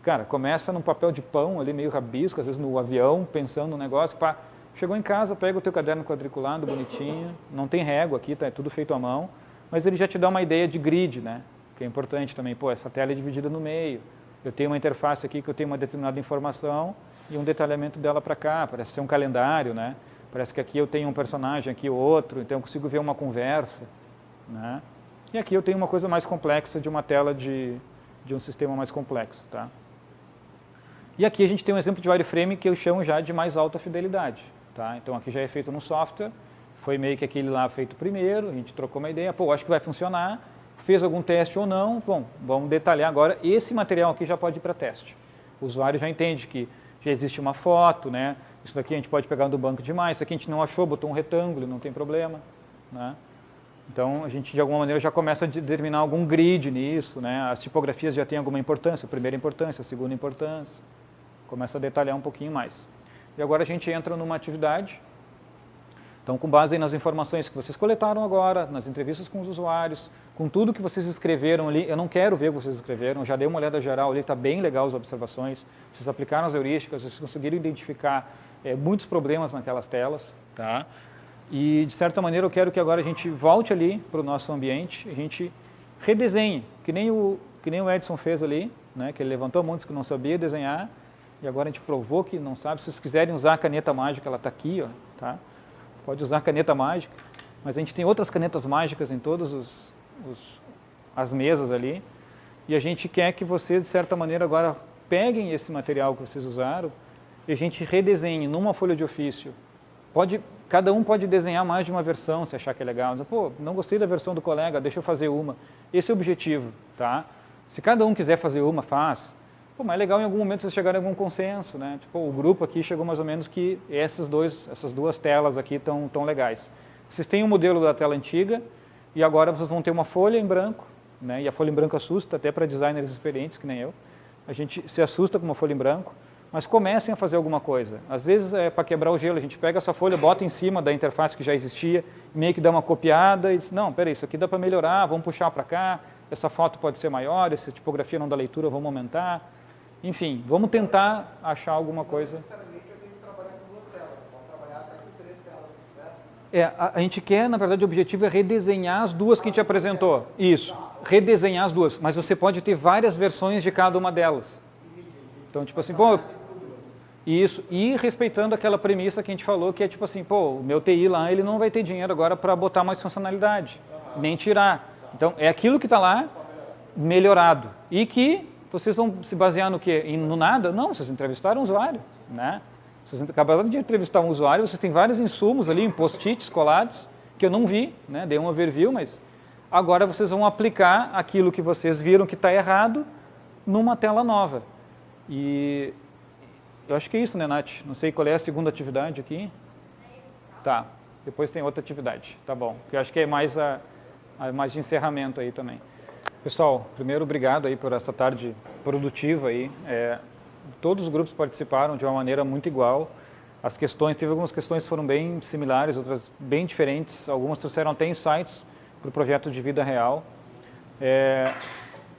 Cara, começa num papel de pão ali, meio rabisco, às vezes no avião, pensando no negócio, pá. Chegou em casa, pega o teu caderno quadriculado, bonitinho, não tem régua aqui, tá? É tudo feito à mão, mas ele já te dá uma ideia de grid, né? Que é importante também. Pô, essa tela é dividida no meio. eu tenho uma interface aqui que eu tenho uma determinada informação e um detalhamento dela para cá, parece ser um calendário, né? Parece que aqui eu tenho um personagem, aqui outro, então eu consigo ver uma conversa, né? E aqui eu tenho uma coisa mais complexa de uma tela de um sistema mais complexo, tá? E aqui a gente tem um exemplo de wireframe que eu chamo já de mais alta fidelidade, tá? Então aqui já é feito no software, foi meio que aquele lá feito primeiro, a gente trocou uma ideia, pô, acho que vai funcionar, fez algum teste ou não, bom, vamos detalhar agora, esse material aqui já pode ir para teste. O usuário já entende que já existe uma foto, né? Isso daqui a gente pode pegar do banco de imagens, isso aqui a gente não achou, botou um retângulo, não tem problema, né? Então, a gente, de alguma maneira, já começa a determinar algum grid nisso, né? As tipografias já têm alguma importância, a primeira importância, a segunda importância. Começa a detalhar um pouquinho mais. E agora a gente entra numa atividade. Então, com base nas informações que vocês coletaram agora, nas entrevistas com os usuários, com tudo que vocês escreveram ali, eu não quero ver o que vocês escreveram, já dei uma olhada geral ali, está bem legal as observações, vocês aplicaram as heurísticas, vocês conseguiram identificar muitos problemas naquelas telas, tá? E, de certa maneira, eu quero que agora a gente volte ali para o nosso ambiente, a gente redesenhe, que nem o Edson fez ali, né, que ele levantou montes que não sabia desenhar, e agora a gente provou que não sabe. Se vocês quiserem usar a caneta mágica, ela está aqui, ó, tá? Pode usar a caneta mágica, mas a gente tem outras canetas mágicas em todas as mesas ali, e a gente quer que vocês, de certa maneira, agora peguem esse material que vocês usaram e a gente redesenhe numa folha de ofício. Cada um pode desenhar mais de uma versão, se achar que é legal. Pô, não gostei da versão do colega, deixa eu fazer uma. Esse é o objetivo, tá? Se cada um quiser fazer uma, faz. Pô, mas é legal em algum momento vocês chegarem a algum consenso, né? Tipo, o grupo aqui chegou mais ou menos que essas duas telas aqui estão tão legais. Vocês têm um modelo da tela antiga e agora vocês vão ter uma folha em branco, né? E a folha em branco assusta até para designers experientes, que nem eu. A gente se assusta com uma folha em branco, mas comecem a fazer alguma coisa. Às vezes é para quebrar o gelo, a gente pega essa folha, bota em cima da interface que já existia, meio que dá uma copiada e diz, não, peraí, isso aqui dá para melhorar, vamos puxar para cá, essa foto pode ser maior, essa tipografia não dá leitura, vamos aumentar. Enfim, vamos tentar achar alguma coisa. Não necessariamente eu tenho que trabalhar com 2 telas, eu posso trabalhar até com 3 telas se quiser. A gente quer, na verdade, o objetivo é redesenhar as duas que a gente apresentou. Isso, redesenhar as duas, mas você pode ter várias versões de cada uma delas. Então, tipo assim, bom, isso, e respeitando aquela premissa que a gente falou, que é tipo assim, pô, o meu TI lá, ele não vai ter dinheiro agora para botar mais funcionalidade, nem tirar. Então, é aquilo que está lá, melhorado. E que vocês vão se basear no quê? No nada? Não, vocês entrevistaram um usuário, né? Vocês acabaram de entrevistar um usuário, vocês têm vários insumos ali, em post-its colados, que eu não vi, né? Dei um overview, mas agora vocês vão aplicar aquilo que vocês viram que está errado numa tela nova. E eu acho que é isso, né, Nath? Não sei qual é a segunda atividade aqui. Tá, depois tem outra atividade, tá bom. Eu acho que é mais mais de encerramento aí também. Pessoal, primeiro, obrigado aí por essa tarde produtiva aí. Todos os grupos participaram de uma maneira muito igual. As questões, teve algumas questões que foram bem similares, outras bem diferentes. Algumas trouxeram até insights para o projeto de vida real.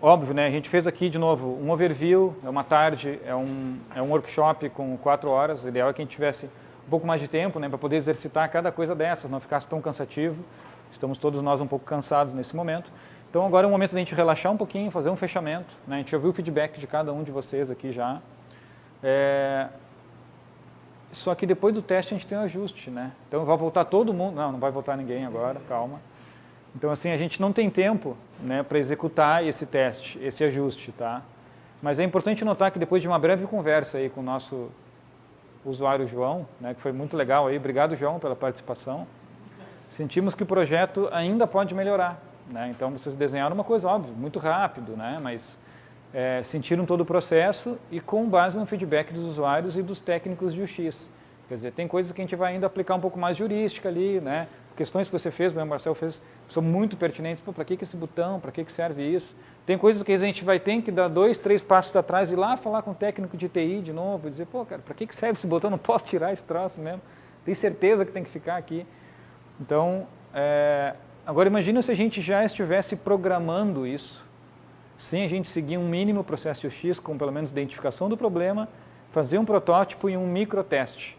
Óbvio, né? A gente fez aqui, de novo, um overview, é uma tarde, é um workshop com 4 horas. O ideal é que a gente tivesse um pouco mais de tempo, né, para poder exercitar cada coisa dessas, não ficasse tão cansativo. Estamos todos nós um pouco cansados nesse momento. Então, agora é o momento da gente relaxar um pouquinho, fazer um fechamento, né? A gente ouviu o feedback de cada um de vocês aqui já. Só que depois do teste a gente tem um ajuste, né? Então, vai voltar todo mundo. Não vai voltar ninguém agora, calma. Então, assim, a gente não tem tempo, né, para executar esse teste, esse ajuste, tá? Mas é importante notar que depois de uma breve conversa aí com o nosso usuário João, né, que foi muito legal aí, obrigado, João, pela participação, sentimos que o projeto ainda pode melhorar, né? Então, vocês desenharam uma coisa, óbvio, muito rápido, né, mas sentiram todo o processo e com base no feedback dos usuários e dos técnicos de UX. Quer dizer, tem coisas que a gente vai ainda aplicar um pouco mais de heurística ali, né? Questões que você fez, o Marcel fez, são muito pertinentes. Pô, para que esse botão? Para que serve isso? Tem coisas que a gente vai ter que dar 2, 3 passos atrás e ir lá falar com o técnico de TI de novo e dizer, pô, cara, para que serve esse botão? Não posso tirar esse troço mesmo. Tenho certeza que tem que ficar aqui. Então, agora imagina se a gente já estivesse programando isso, sem a gente seguir um mínimo processo de UX, com pelo menos identificação do problema, fazer um protótipo e um microteste.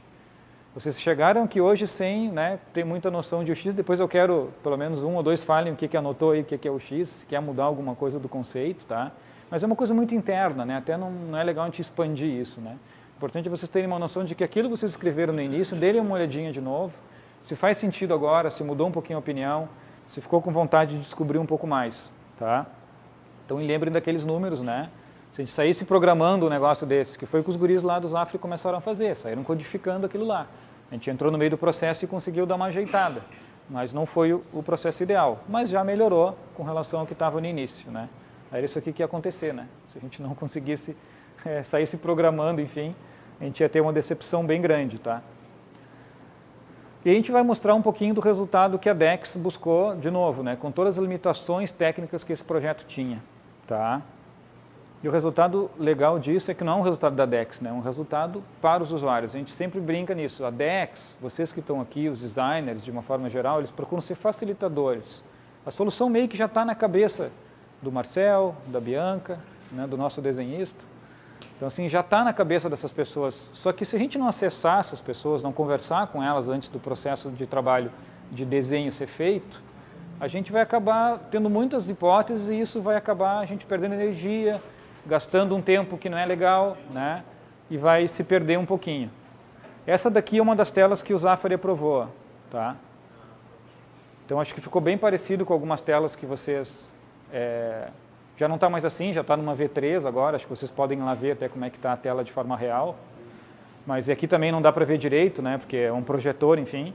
Vocês chegaram aqui hoje sem, né, ter muita noção de UX, depois eu quero, pelo menos 1 ou 2 falem o que anotou aí, o que é UX, se quer mudar alguma coisa do conceito, tá? Mas é uma coisa muito interna, né? Até não é legal a gente expandir isso, né? O importante é vocês terem uma noção de que aquilo que vocês escreveram no início, deem uma olhadinha de novo, se faz sentido agora, se mudou um pouquinho a opinião, se ficou com vontade de descobrir um pouco mais, tá? Então lembrem daqueles números, né? Se a gente saísse programando um negócio desse, que foi o que os guris lá do Zafre começaram a fazer, saíram codificando aquilo lá. A gente entrou no meio do processo e conseguiu dar uma ajeitada, mas não foi o processo ideal, mas já melhorou com relação ao que estava no início, né? Era isso aqui que ia acontecer, né? Se a gente não conseguisse saísse programando, enfim, a gente ia ter uma decepção bem grande, tá? E a gente vai mostrar um pouquinho do resultado que a DEX buscou, de novo, né? Com todas as limitações técnicas que esse projeto tinha, tá? E o resultado legal disso é que não é um resultado da DEX, né? É um resultado para os usuários. A gente sempre brinca nisso. A DEX, vocês que estão aqui, os designers, de uma forma geral, eles procuram ser facilitadores. A solução meio que já está na cabeça do Marcel, da Bianca, né? Do nosso desenhista. Então, assim, já está na cabeça dessas pessoas. Só que se a gente não acessar essas pessoas, não conversar com elas antes do processo de trabalho de desenho ser feito, a gente vai acabar tendo muitas hipóteses e isso vai acabar a gente perdendo energia, gastando um tempo que não é legal, né? E vai se perder um pouquinho. Essa daqui é uma das telas que o Zafari aprovou, tá? Então, acho que ficou bem parecido com algumas telas que vocês... já não está mais assim, já está numa V3 agora, acho que vocês podem ir lá ver até como é que está a tela de forma real. Mas aqui também não dá para ver direito, né? Porque é um projetor, enfim.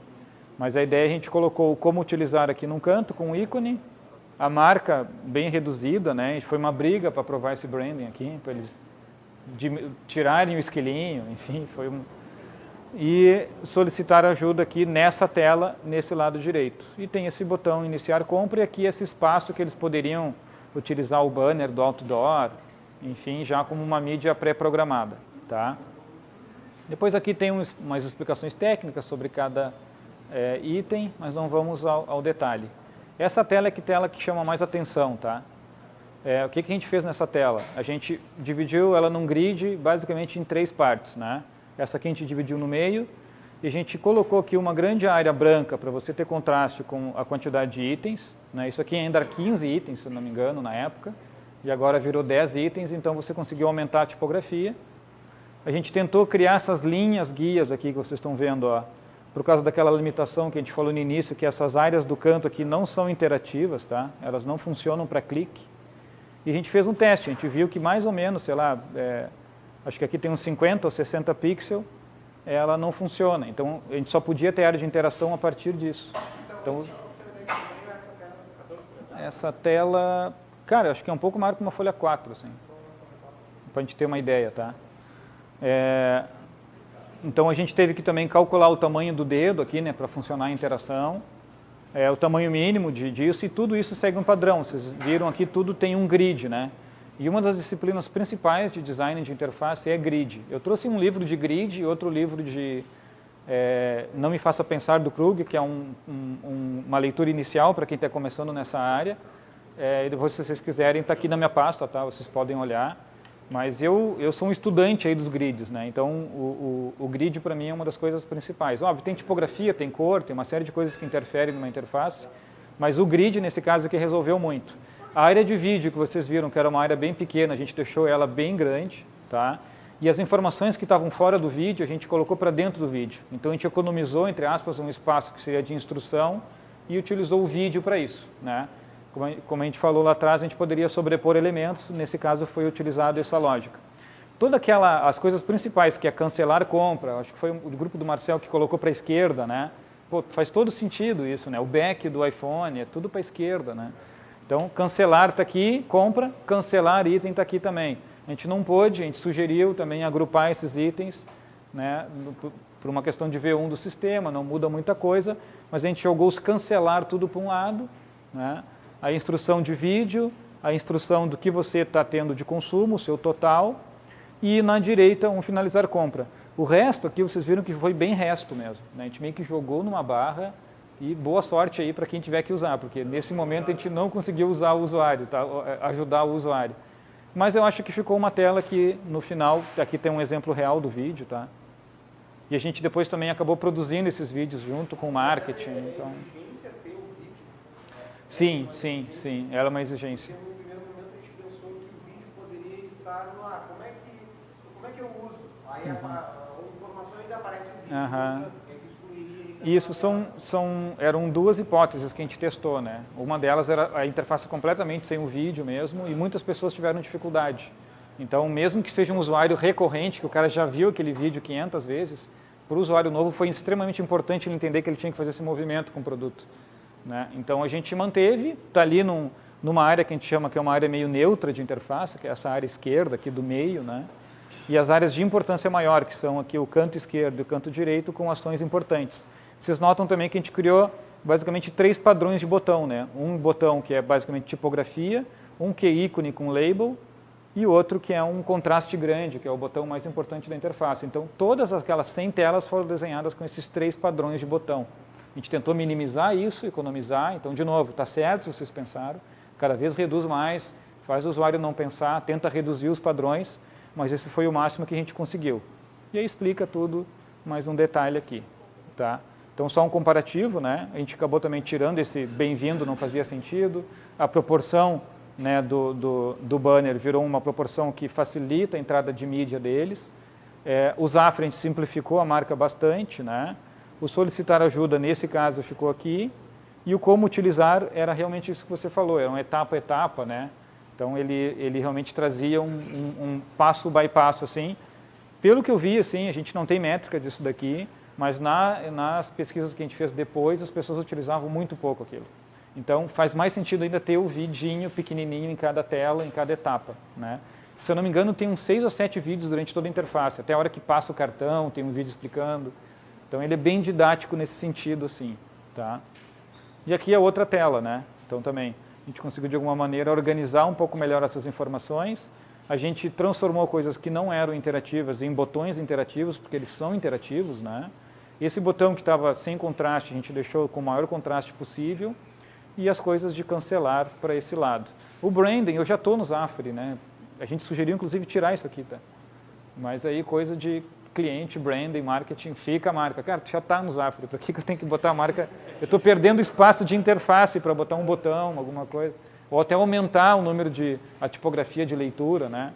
Mas a ideia a gente colocou como utilizar aqui num canto com um ícone, a marca bem reduzida, né? Foi uma briga para aprovar esse branding aqui, para eles tirarem o esquilinho, enfim, foi um... E solicitar ajuda aqui nessa tela, nesse lado direito. E tem esse botão iniciar compra e aqui esse espaço que eles poderiam utilizar o banner do outdoor, enfim, já como uma mídia pré-programada, tá? Depois aqui tem umas explicações técnicas sobre cada item, mas não vamos ao detalhe. Essa tela é tela que chama mais atenção, tá? O que a gente fez nessa tela? A gente dividiu ela num grid, basicamente em 3 partes, né? Essa aqui a gente dividiu no meio e a gente colocou aqui uma grande área branca para você ter contraste com a quantidade de itens, né? Isso aqui ainda era 15 itens, se não me engano, na época, e agora virou 10 itens, então você conseguiu aumentar a tipografia. A gente tentou criar essas linhas guias aqui que vocês estão vendo, ó, por causa daquela limitação que a gente falou no início, que essas áreas do canto aqui não são interativas, tá? Elas não funcionam para clique. E a gente fez um teste, a gente viu que mais ou menos, sei lá, acho que aqui tem uns 50 ou 60 pixels, ela não funciona. Então, a gente só podia ter área de interação a partir disso. Então, essa tela, cara, acho que é um pouco maior que uma folha 4, assim, para a gente ter uma ideia, tá? Então, a gente teve que também calcular o tamanho do dedo aqui, né, para funcionar a interação, o tamanho mínimo disso, e tudo isso segue um padrão. Vocês viram aqui, tudo tem um grid, né? E uma das disciplinas principais de design de interface é grid. Eu trouxe um livro de grid e outro livro de Não Me Faça Pensar, do Krug, que é uma leitura inicial para quem está começando nessa área. E depois, se vocês quiserem, está aqui na minha pasta, tá? Vocês podem olhar. Mas eu sou um estudante aí dos grids, né? Então o grid para mim é uma das coisas principais. Óbvio, tem tipografia, tem cor, tem uma série de coisas que interferem numa interface, mas o grid nesse caso aqui resolveu muito. A área de vídeo que vocês viram, que era uma área bem pequena, a gente deixou ela bem grande, tá? E as informações que estavam fora do vídeo, a gente colocou para dentro do vídeo. Então a gente economizou, entre aspas, um espaço que seria de instrução e utilizou o vídeo para isso, né? Como a gente falou lá atrás, a gente poderia sobrepor elementos, nesse caso foi utilizado essa lógica. Toda as coisas principais, que é cancelar compra, acho que foi o grupo do Marcel que colocou para a esquerda, né? Pô, faz todo sentido isso, né? O back do iPhone é tudo para a esquerda, né? Então, cancelar está aqui, compra, cancelar item está aqui também. A gente não pôde, a gente sugeriu também agrupar esses itens, né? Por uma questão de V1 do sistema, não muda muita coisa, mas a gente jogou os cancelar tudo para um lado, né? A instrução de vídeo, a instrução do que você está tendo de consumo, o seu total, e na direita um finalizar compra. O resto aqui vocês viram que foi bem resto mesmo, né? A gente meio que jogou numa barra e boa sorte aí para quem tiver que usar, porque nesse momento a gente não conseguiu usar o usuário, tá? Ajudar o usuário. Mas eu acho que ficou uma tela que no final, aqui tem um exemplo real do vídeo, tá? E a gente depois também acabou produzindo esses vídeos junto com o marketing, então... Sim, sim, sim, ela é uma exigência. No primeiro momento a gente pensou que o vídeo Aí informações aparecem no vídeo. Aham. Excluiria. Isso eram duas hipóteses que a gente testou, né? Uma delas era a interface completamente sem o vídeo mesmo, e muitas pessoas tiveram dificuldade. Então, mesmo que seja um usuário recorrente, que o cara já viu aquele vídeo 500 vezes, para o usuário novo foi extremamente importante ele entender que ele tinha que fazer esse movimento com o produto, né? Então, a gente manteve, está ali numa área que a gente chama que é uma área meio neutra de interface, que é essa área esquerda aqui do meio, né? E as áreas de importância maior, que são aqui o canto esquerdo e o canto direito, com ações importantes. Vocês notam também que a gente criou basicamente 3 padrões de botão, né? Um botão que é basicamente tipografia, um que é ícone com label, e outro que é um contraste grande, que é o botão mais importante da interface. Então, todas aquelas 100 telas foram desenhadas com esses 3 padrões de botão. A gente tentou minimizar isso, economizar. Então, de novo, está certo se vocês pensaram, cada vez reduz mais, faz o usuário não pensar, tenta reduzir os padrões, mas esse foi o máximo que a gente conseguiu. E aí explica tudo, mais um detalhe aqui, tá? Então, só um comparativo, né? A gente acabou também tirando esse bem-vindo, não fazia sentido. A proporção, né, do banner virou uma proporção que facilita a entrada de mídia deles. O Zafra a gente simplificou a marca bastante, né? O solicitar ajuda, nesse caso, ficou aqui. E o como utilizar era realmente isso que você falou, era um etapa a etapa, né? Então, ele realmente trazia um passo by passo, assim. Pelo que eu vi, assim, a gente não tem métrica disso daqui, mas nas pesquisas que a gente fez depois, as pessoas utilizavam muito pouco aquilo. Então, faz mais sentido ainda ter o vidinho pequenininho em cada tela, em cada etapa, né? Se eu não me engano, tem uns 6 ou 7 vídeos durante toda a interface, até a hora que passa o cartão, tem um vídeo explicando. Então, ele é bem didático nesse sentido, assim, tá? E aqui a outra tela, né? Então, também, a gente conseguiu, de alguma maneira, organizar um pouco melhor essas informações. A gente transformou coisas que não eram interativas em botões interativos, porque eles são interativos, né? Esse botão que estava sem contraste, a gente deixou com o maior contraste possível, e as coisas de cancelar para esse lado. O branding, eu já estou no Zafre, né? A gente sugeriu, inclusive, tirar isso aqui, tá? Mas aí, coisa de cliente, branding, marketing, fica a marca. Cara, tu já está no Zafre, para que eu tenho que botar a marca? Eu estou perdendo espaço de interface para botar um botão, alguma coisa. Ou até aumentar o número a tipografia de leitura, né?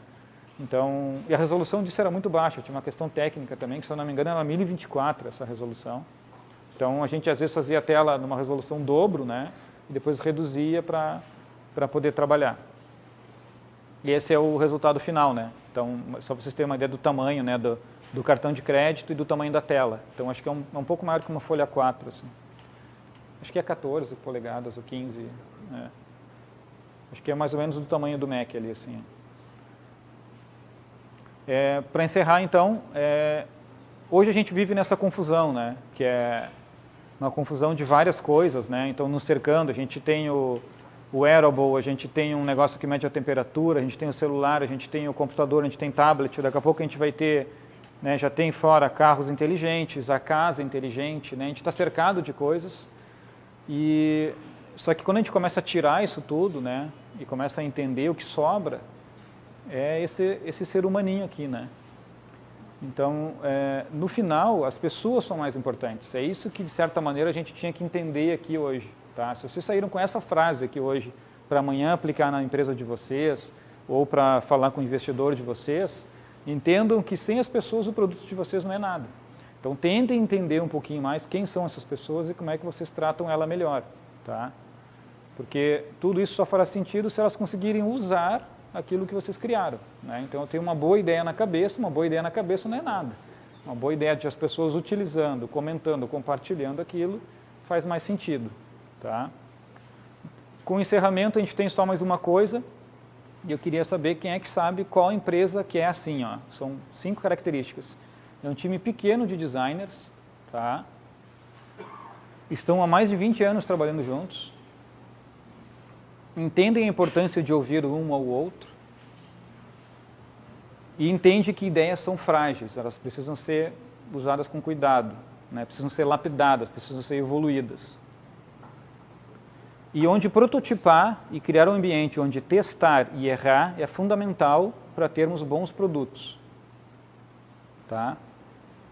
Então, e a resolução disso era muito baixa, tinha uma questão técnica também, que se eu não me engano era 1024 essa resolução. Então, a gente às vezes fazia a tela numa resolução dobro, né? E depois reduzia para poder trabalhar. E esse é o resultado final, né? Então, só para vocês terem uma ideia do tamanho, né, do cartão de crédito e do tamanho da tela. Então, acho que é um pouco maior que uma folha 4, assim. Acho que é 14 polegadas ou 15, né? Acho que é mais ou menos do tamanho do Mac ali, assim. Para encerrar, então, hoje a gente vive nessa confusão, né? Que é uma confusão de várias coisas, né? Então, nos cercando, a gente tem o wearable, a gente tem um negócio que mede a temperatura, a gente tem o celular, a gente tem o computador, a gente tem tablet, daqui a pouco a gente vai ter, né, já tem fora carros inteligentes, a casa inteligente, né? A gente está cercado de coisas, só que quando a gente começa a tirar isso tudo, né, e começa a entender o que sobra, é esse ser humaninho aqui, né? Então, no final, as pessoas são mais importantes. É isso que, de certa maneira, a gente tinha que entender aqui hoje. Tá? Se vocês saíram com essa frase aqui hoje, para amanhã aplicar na empresa de vocês, ou para falar com o investidor de vocês, entendam que sem as pessoas o produto de vocês não é nada. Então, tentem entender um pouquinho mais quem são essas pessoas e como é que vocês tratam ela melhor. Tá? Porque tudo isso só fará sentido se elas conseguirem usar aquilo que vocês criaram, né? Então, eu tenho uma boa ideia na cabeça não é nada. Uma boa ideia de as pessoas utilizando, comentando, compartilhando aquilo, faz mais sentido, tá? Com o encerramento, a gente tem só mais uma coisa, e eu queria saber quem é que sabe qual empresa que é assim, ó. São 5 características. É um time pequeno de designers, tá? Estão há mais de 20 anos trabalhando juntos, entendem a importância de ouvir um ao outro e entende que ideias são frágeis, elas precisam ser usadas com cuidado, né? Precisam ser lapidadas, precisam ser evoluídas. E onde prototipar e criar um ambiente onde testar e errar é fundamental para termos bons produtos. Tá?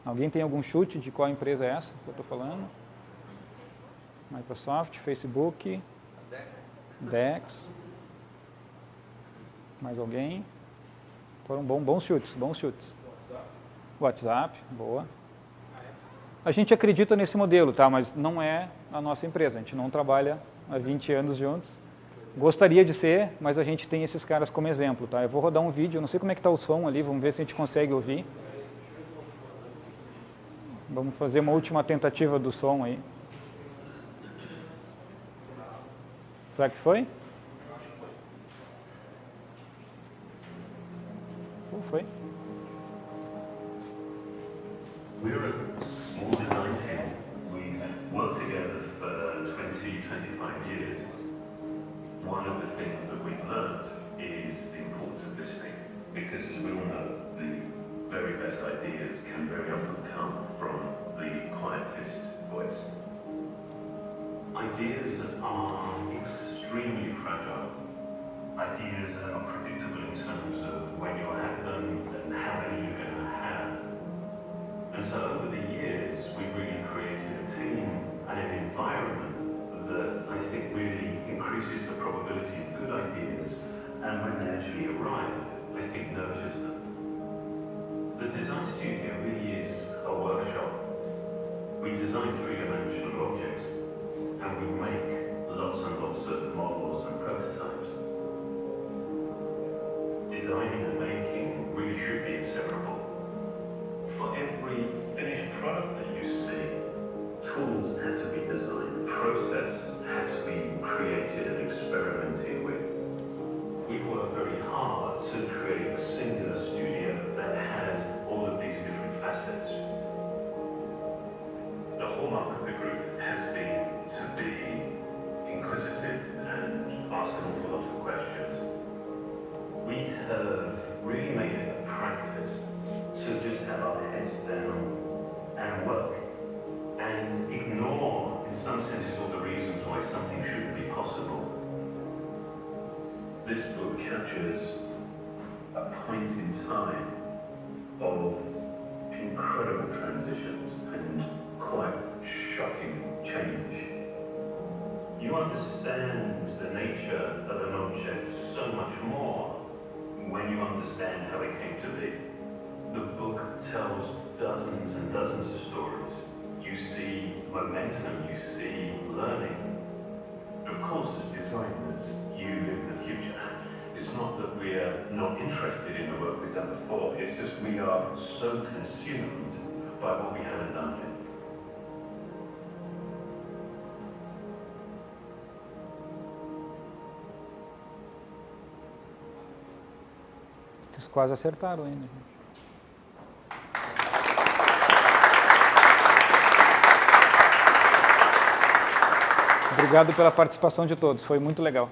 Alguém tem algum chute de qual empresa é essa que eu estou falando? Microsoft, Facebook... Dex. Mais alguém? Foram bons chutes, bons chutes. WhatsApp, boa. A gente acredita nesse modelo, tá? Mas não é a nossa empresa, a gente não trabalha há 20 anos juntos. Gostaria de ser, mas a gente tem esses caras como exemplo, tá? Eu vou rodar um vídeo, eu não sei como é que está o som ali, vamos ver se a gente consegue ouvir. Vamos fazer uma última tentativa do som aí. Será que foi? Foi. We're a small design team. We've worked together for 20, 25 years. One of the things that we've learned is the importance of listening. Because as we all know, the very best ideas can very often come from the quietest voice. Ideas are extremely fragile. Ideas are unpredictable in terms of when you'll have them and how many you're going to have. And so over the years, we've really created a team and an environment that I think really increases the probability of good ideas, and when they actually arrive, I think nurtures them. The design studio really is a workshop. We design three-dimensional objects, and we make lots and lots of models and prototypes. Designing and making really should be inseparable. For every finished product that you see, tools had to be designed, the process had to be created and experimented with. We've worked very hard to create a singular studio that has all of these different facets. The hallmark of the group has been to be inquisitive and ask an awful lot of questions. We have really made it a practice to just have our heads down and work and ignore, in some senses, all the reasons why something shouldn't be possible. This book captures a point in time of incredible transitions and quite shocking change. You understand the nature of an object so much more when you understand how it came to be. The book tells dozens and dozens of stories. You see momentum, you see learning. Of course, as designers, you live in the future. It's not that we are not interested in the work we've done before, it's just we are so consumed by what we haven't done yet. Vocês quase acertaram ainda, gente. Obrigado pela participação de todos, foi muito legal.